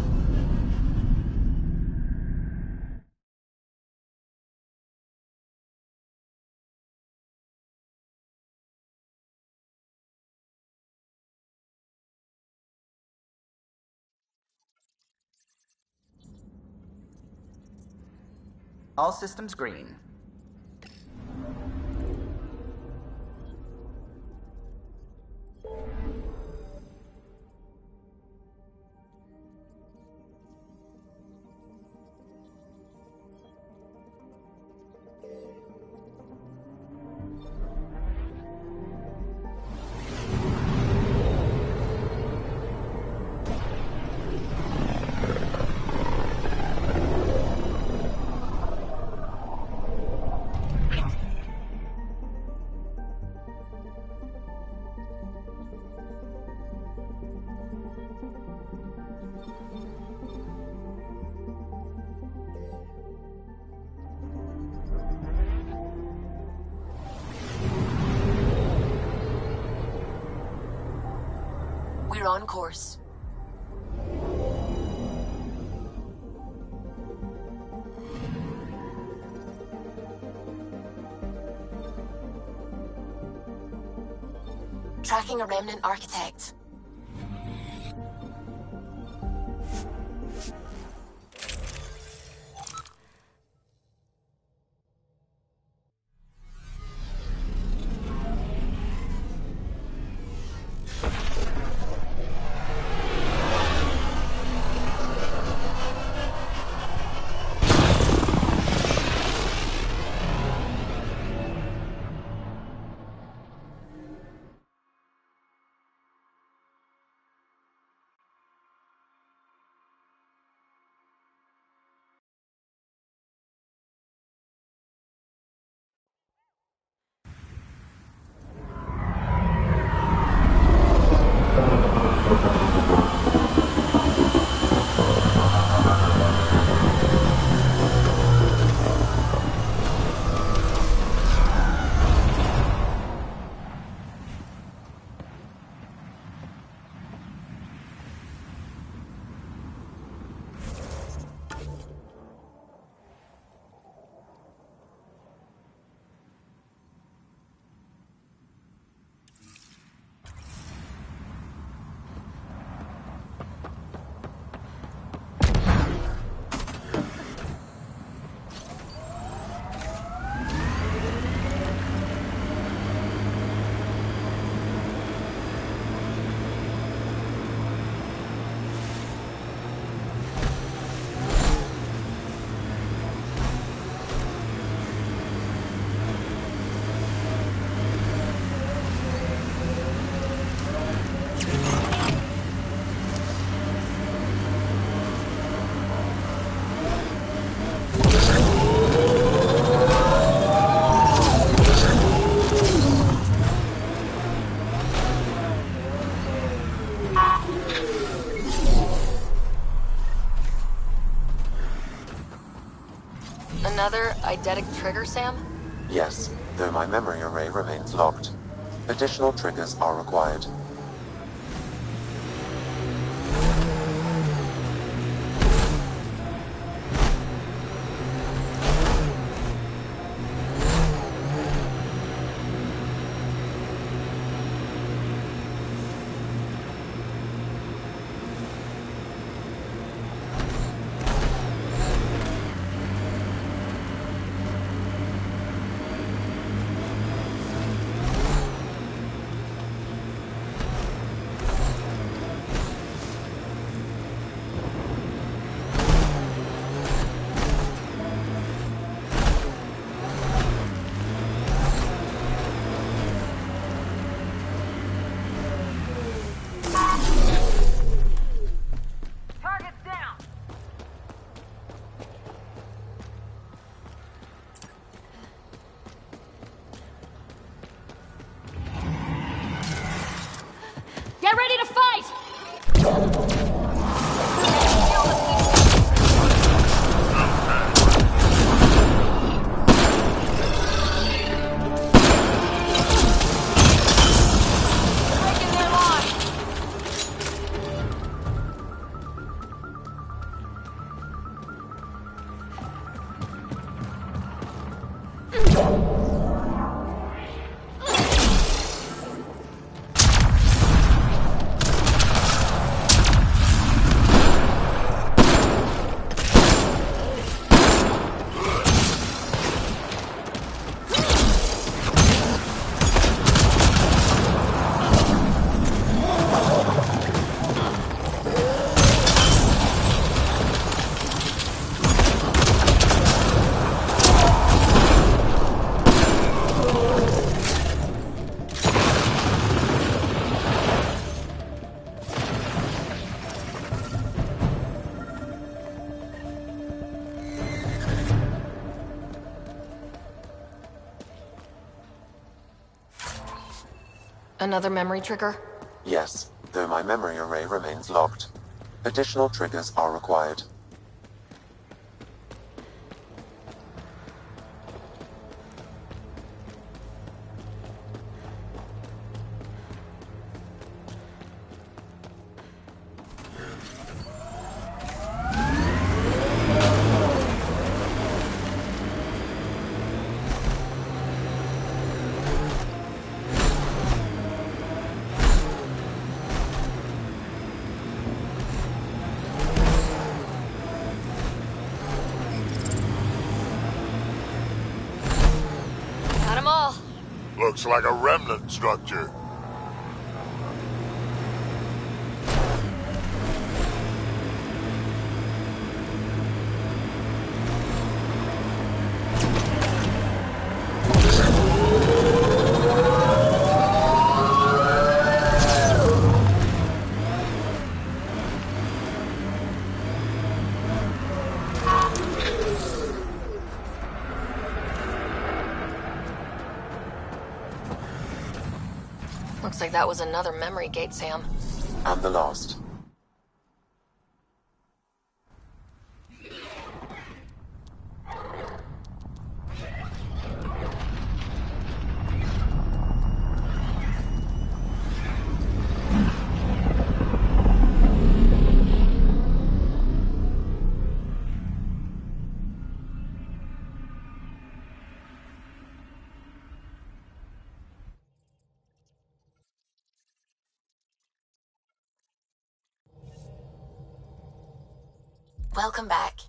Speaker 1: All systems green.
Speaker 24: We're on course. Tracking a remnant architect.
Speaker 7: Another eidetic trigger, Sam?
Speaker 3: Yes, though my memory array remains locked. Additional triggers are required.
Speaker 7: Get ready to fight! Breaking their line! Another memory trigger?
Speaker 3: Yes, though my memory array remains locked. Additional triggers are required.
Speaker 7: Got them all.
Speaker 5: Looks like a remnant structure.
Speaker 7: Looks like that was another memory gate, Sam.
Speaker 3: And the last.
Speaker 23: Welcome back.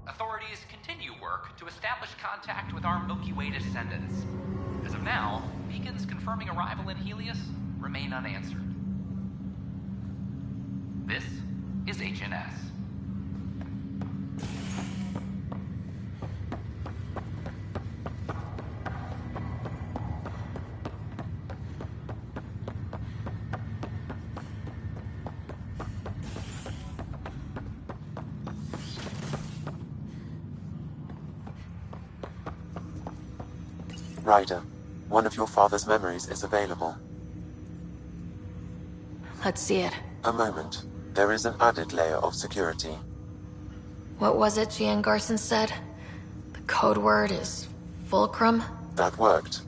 Speaker 9: Authorities continue work to establish contact with our Milky Way descendants. As of now, beacons confirming arrival in Helios remain unanswered. This is HNS.
Speaker 3: Ryder, one of your father's memories is available.
Speaker 7: Let's see it.
Speaker 3: A moment. There is an added layer of security.
Speaker 7: What was it Gian Garson said? The code word is Fulcrum?
Speaker 3: That worked.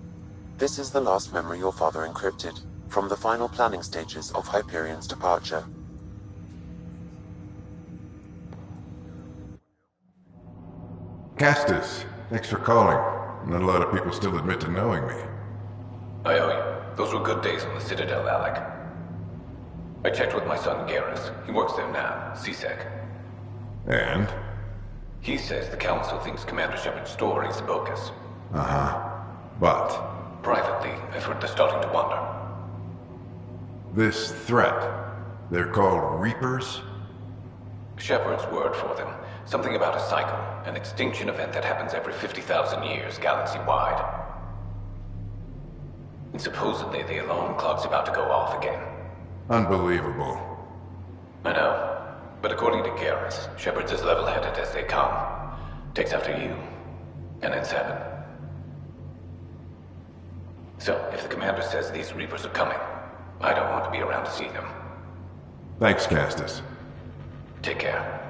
Speaker 3: This is the last memory your father encrypted, from the final planning stages of Hyperion's departure.
Speaker 22: Castus, thanks for calling. Not a lot of people still admit to knowing me.
Speaker 10: I owe you. Those were good days on the Citadel, Alec. I checked with my son Garrus. He works there now, CSEC.
Speaker 22: And?
Speaker 10: He says the Council thinks Commander Shepard's story is bogus.
Speaker 22: Uh-huh. But?
Speaker 10: Privately, I've heard they're starting to wonder.
Speaker 22: This threat, they're called Reapers?
Speaker 10: Shepard's word for them. Something about a cycle, an extinction event that happens every 50,000 years, galaxy-wide. And supposedly the alarm clock's about to go off again.
Speaker 22: Unbelievable.
Speaker 10: I know. But according to Garrus, Shepard's as level-headed as they come. Takes after you. And then 7. So, if the commander says these Reapers are coming, I don't want to be around to see them.
Speaker 22: Thanks, Castus.
Speaker 10: Take care.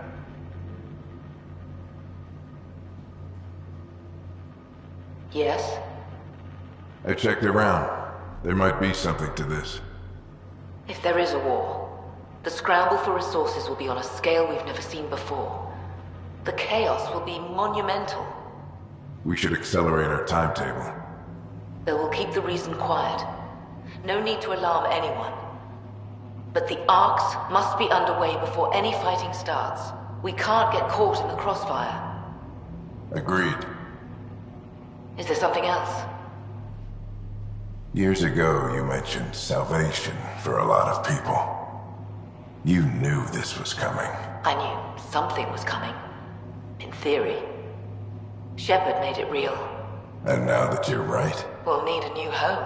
Speaker 14: Yes?
Speaker 22: I checked around. There might be something to this.
Speaker 14: If there is a war, the scramble for resources will be on a scale we've never seen before. The chaos will be monumental.
Speaker 22: We should accelerate our timetable.
Speaker 14: They will keep the reason quiet. No need to alarm anyone. But the arcs must be underway before any fighting starts. We can't get caught in the crossfire.
Speaker 22: Agreed.
Speaker 14: Is there something else?
Speaker 22: Years ago, you mentioned salvation for a lot of people. You knew this was coming.
Speaker 14: I knew something was coming. In theory. Shepard made it real.
Speaker 22: And now that you're right,
Speaker 14: We'll need a new home.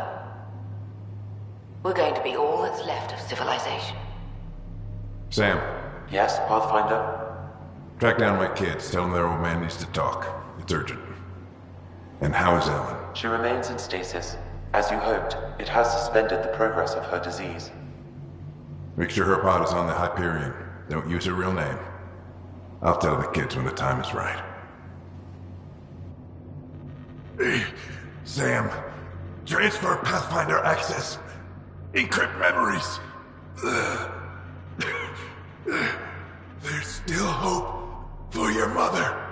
Speaker 14: We're going to be all that's left of civilization.
Speaker 22: Sam.
Speaker 3: Yes, Pathfinder?
Speaker 22: Track down my kids. Tell them their old man needs to talk. It's urgent. And how is Ellen?
Speaker 3: She remains in stasis. As you hoped, it has suspended the progress of her disease.
Speaker 22: Make sure her pod is on the Hyperion. Don't use her real name. I'll tell the kids when the time is right. Hey, Sam. Transfer Pathfinder access. Encrypt memories. There's still hope for your mother.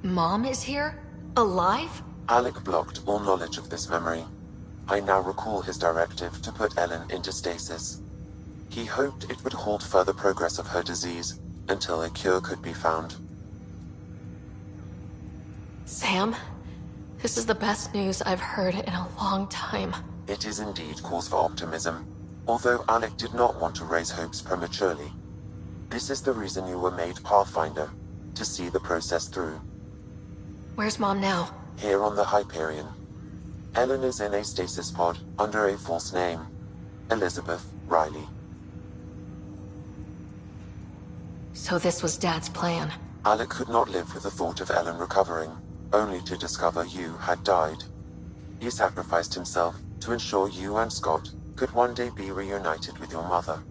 Speaker 7: Mom is here? Alive?
Speaker 3: Alec blocked all knowledge of this memory. I now recall his directive to put Ellen into stasis. He hoped it would halt further progress of her disease until a cure could be found.
Speaker 7: Sam? This is the best news I've heard in a long time.
Speaker 3: It is indeed cause for optimism, although Alec did not want to raise hopes prematurely. This is the reason you were made Pathfinder, to see the process through.
Speaker 7: Where's Mom now?
Speaker 3: Here on the Hyperion. Ellen is in a stasis pod under a false name, Elizabeth Riley.
Speaker 7: So this was Dad's plan.
Speaker 3: Alec could not live with the thought of Ellen recovering, only to discover you had died. He sacrificed himself to ensure you and Scott could one day be reunited with your mother.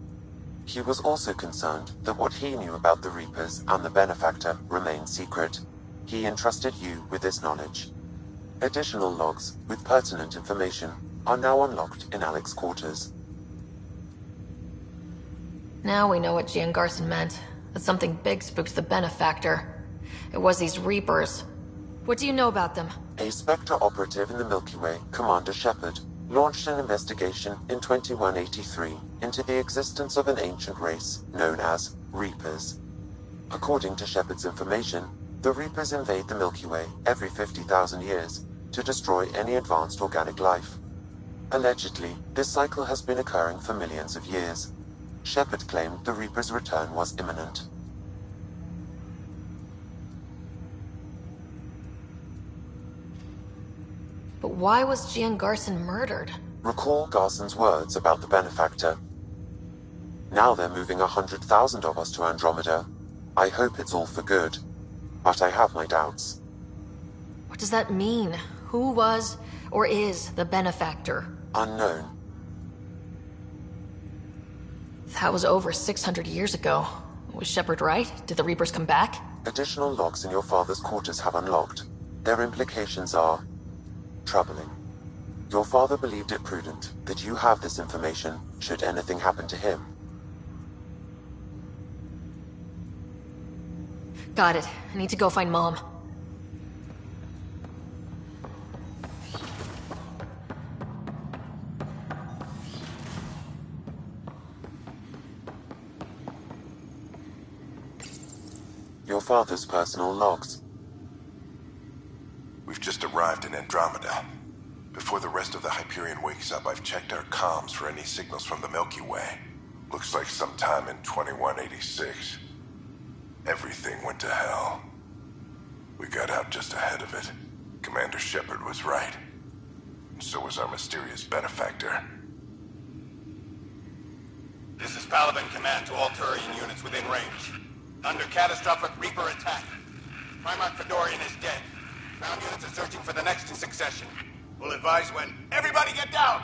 Speaker 3: He was also concerned that what he knew about the Reapers and the Benefactor remained secret. He entrusted you with this knowledge. Additional logs with pertinent information are now unlocked in Alec's quarters.
Speaker 7: Now we know what Gian Garson meant. That something big spooked the Benefactor. It was these Reapers. What do you know about them?
Speaker 3: A Spectre operative in the Milky Way, Commander Shepard, launched an investigation in 2183 into the existence of an ancient race known as Reapers. According to Shepard's information, the Reapers invade the Milky Way every 50,000 years to destroy any advanced organic life. Allegedly, this cycle has been occurring for millions of years. Shepard claimed the Reapers' return was imminent.
Speaker 7: But why was Gian Garson murdered?
Speaker 3: Recall Garson's words about the Benefactor. Now they're moving 100,000 of us to Andromeda. I hope it's all for good, but I have my doubts.
Speaker 7: What does that mean? Who was, or is, the Benefactor?
Speaker 3: Unknown.
Speaker 7: That was over 600 years ago. Was Shepard right? Did the Reapers come back?
Speaker 3: Additional logs in your father's quarters have unlocked. Their implications are troubling. Your father believed it prudent that you have this information should anything happen to him.
Speaker 7: Got it. I need to go find Mom.
Speaker 3: Your father's personal logs.
Speaker 22: We've just arrived in Andromeda. Before the rest of the Hyperion wakes up, I've checked our comms for any signals from the Milky Way. Looks like sometime in 2186. Everything went to hell. We got out just ahead of it. Commander Shepard was right. And so was our mysterious Benefactor.
Speaker 26: This is Paladin Command to all Turian units within range. Under catastrophic Reaper attack. Primarch Fedorian is dead. Ground units are searching for the next in succession. We'll advise when. Everybody get down!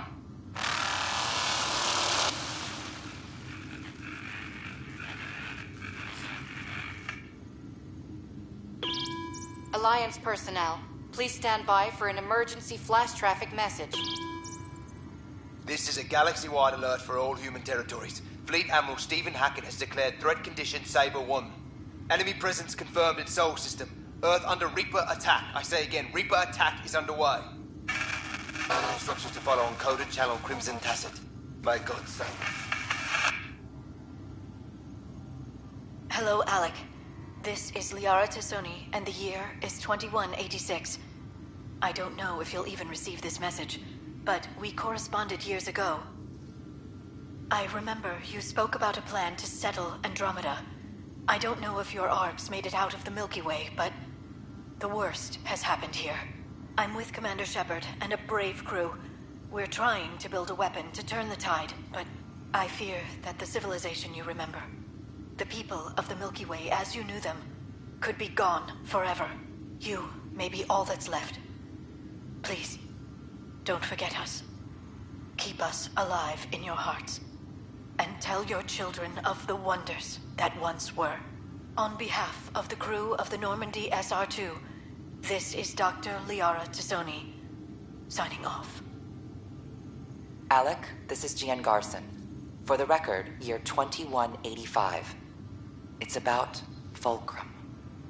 Speaker 24: Alliance personnel, please stand by for an emergency flash traffic message.
Speaker 4: This is a galaxy-wide alert for all human territories. Fleet Admiral Stephen Hackett has declared threat condition Saber 1. Enemy presence confirmed in Sol System. Earth under Reaper attack. I say again, Reaper attack is underway. Instructions to follow on coded channel Crimson Tacit. May God save us.
Speaker 24: Hello, Alec. This is Liara Tassoni, and the year is 2186. I don't know if you'll even receive this message, but we corresponded years ago. I remember you spoke about a plan to settle Andromeda. I don't know if your arcs made it out of the Milky Way, but the worst has happened here. I'm with Commander Shepard and a brave crew. We're trying to build a weapon to turn the tide, but I fear that the civilization you remember, the people of the Milky Way as you knew them, could be gone forever. You may be all that's left. Please, don't forget us. Keep us alive in your hearts. And tell your children of the wonders that once were. On behalf of the crew of the Normandy SR2, this is Dr. Liara Tassoni, signing off.
Speaker 8: Alec, this is Gian Garson. For the record, year 2185. It's about Fulcrum.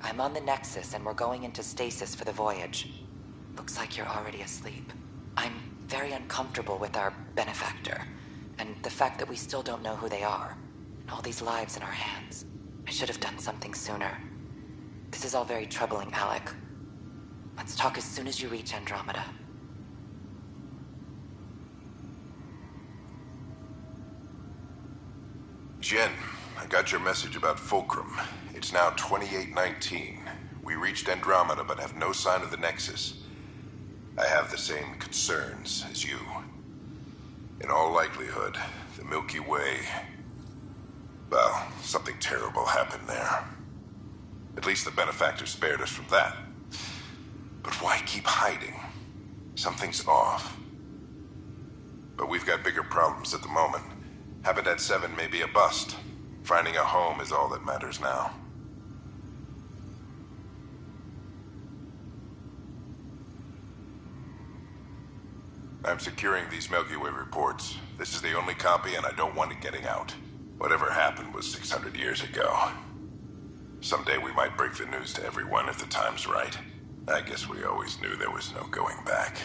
Speaker 8: I'm on the Nexus and we're going into stasis for the voyage. Looks like you're already asleep. I'm very uncomfortable with our Benefactor, and the fact that we still don't know who they are, and all these lives in our hands. I should have done something sooner. This is all very troubling, Alec. Let's talk as soon as you reach Andromeda.
Speaker 22: Jen, I got your message about Fulcrum. It's now 2819. We reached Andromeda but have no sign of the Nexus. I have the same concerns as you. In all likelihood, the Milky Way... well, something terrible happened there. At least the benefactor spared us from that. But why keep hiding? Something's off. But we've got bigger problems at the moment. Habitat 7 may be a bust. Finding a home is all that matters now. I'm securing these Milky Way reports. This is the only copy, and I don't want it getting out. Whatever happened was 600 years ago. Someday we might break the news to everyone if the time's right. I guess we always knew there was no going back.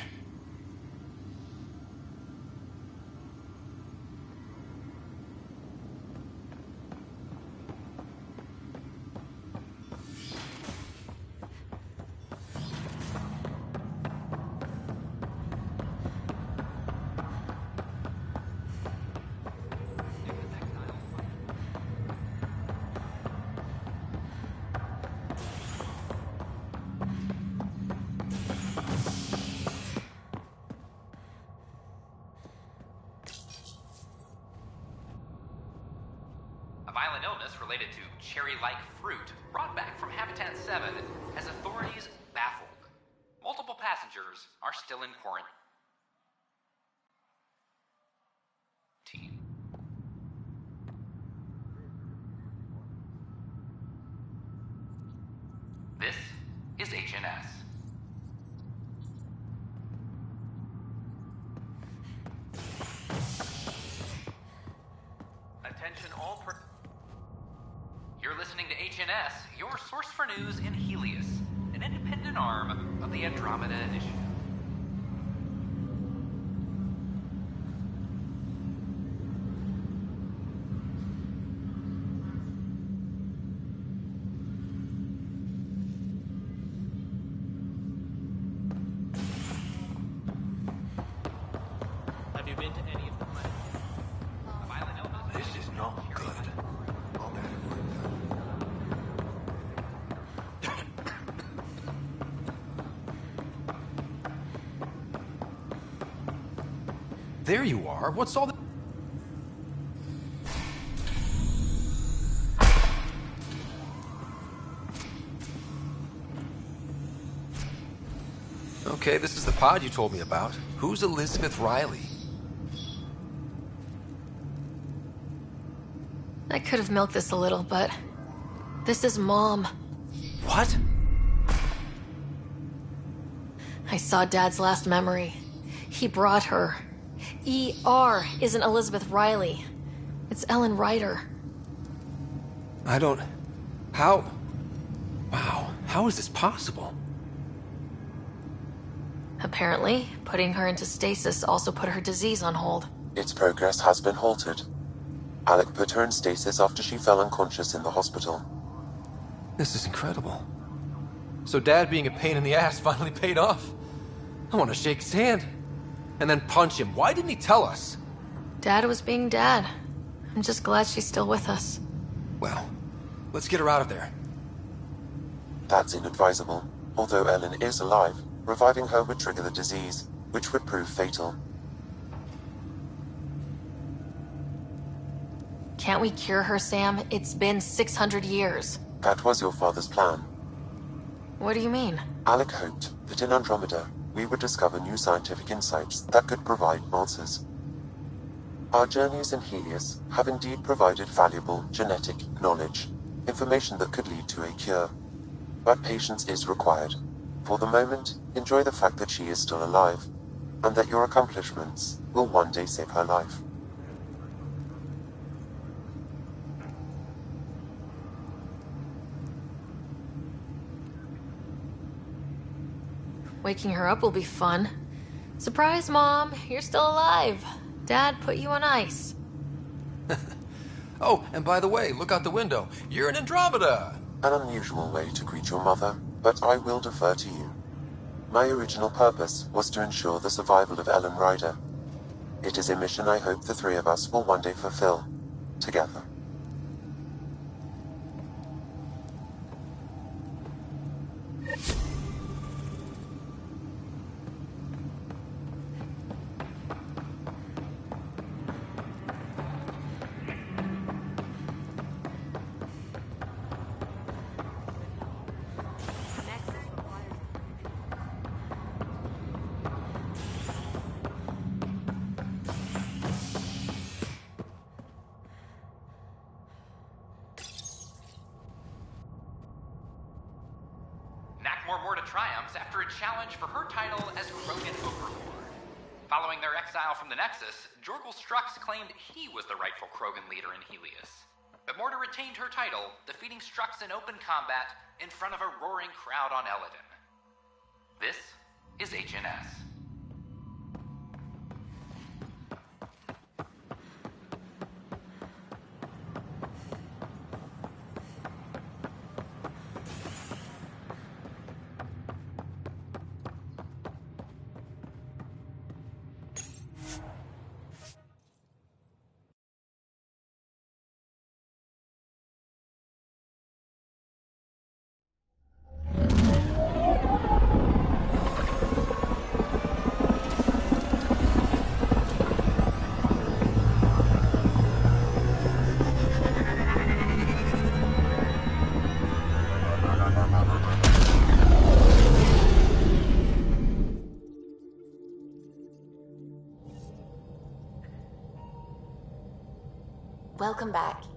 Speaker 9: Violent illness related to cherry-like fruit brought back from Habitat 7 has authorities baffled. Multiple passengers are still in quarantine. This is HNS. Attention all You're listening to HNS, your source for news in Helios, an independent arm of the Andromeda Initiative.
Speaker 25: Have you been to any of the planets?
Speaker 9: This is not good.
Speaker 2: There you are. What's all the... Okay, this is the pod you told me about. Who's Elizabeth Riley?
Speaker 7: I could have milked this a little, but this is Mom.
Speaker 2: What?
Speaker 7: I saw Dad's last memory. He brought her. ER isn't Elizabeth Riley. It's Ellen Ryder.
Speaker 2: I don't... How... Wow, how is this possible?
Speaker 7: Apparently, putting her into stasis also put her disease on hold.
Speaker 3: Its progress has been halted. Alec put her in stasis after she fell unconscious in the hospital.
Speaker 2: This is incredible. So Dad being a pain in the ass finally paid off. I want to shake his hand. And then punch him. Why didn't he tell us?
Speaker 7: Dad was being Dad. I'm just glad she's still with us.
Speaker 2: Well, let's get her out of there.
Speaker 3: That's inadvisable. Although Ellen is alive, reviving her would trigger the disease, which would prove fatal.
Speaker 7: Can't we cure her, Sam? It's been 600 years.
Speaker 3: That was your father's plan.
Speaker 7: What do you mean?
Speaker 3: Alec hoped that in Andromeda, we would discover new scientific insights that could provide answers. Our journeys in Helios have indeed provided valuable genetic knowledge, information that could lead to a cure. But patience is required. For the moment, enjoy the fact that she is still alive, and that your accomplishments will one day save her life.
Speaker 7: Waking her up will be fun. Surprise, Mom! You're still alive. Dad put you on ice.
Speaker 2: Oh, and by the way, look out the window. You're in Andromeda!
Speaker 3: An unusual way to greet your mother, but I will defer to you. My original purpose was to ensure the survival of Ellen Ryder. It is a mission I hope the three of us will one day fulfill, together.
Speaker 9: triumphs after a challenge for her title as Krogan Overlord. Following their exile from the Nexus, Jorgal Strux claimed he was the rightful Krogan leader in Helios. But Morta retained her title, defeating Strux in open combat in front of a roaring crowd on Eladin. This is HNS.
Speaker 23: Welcome back.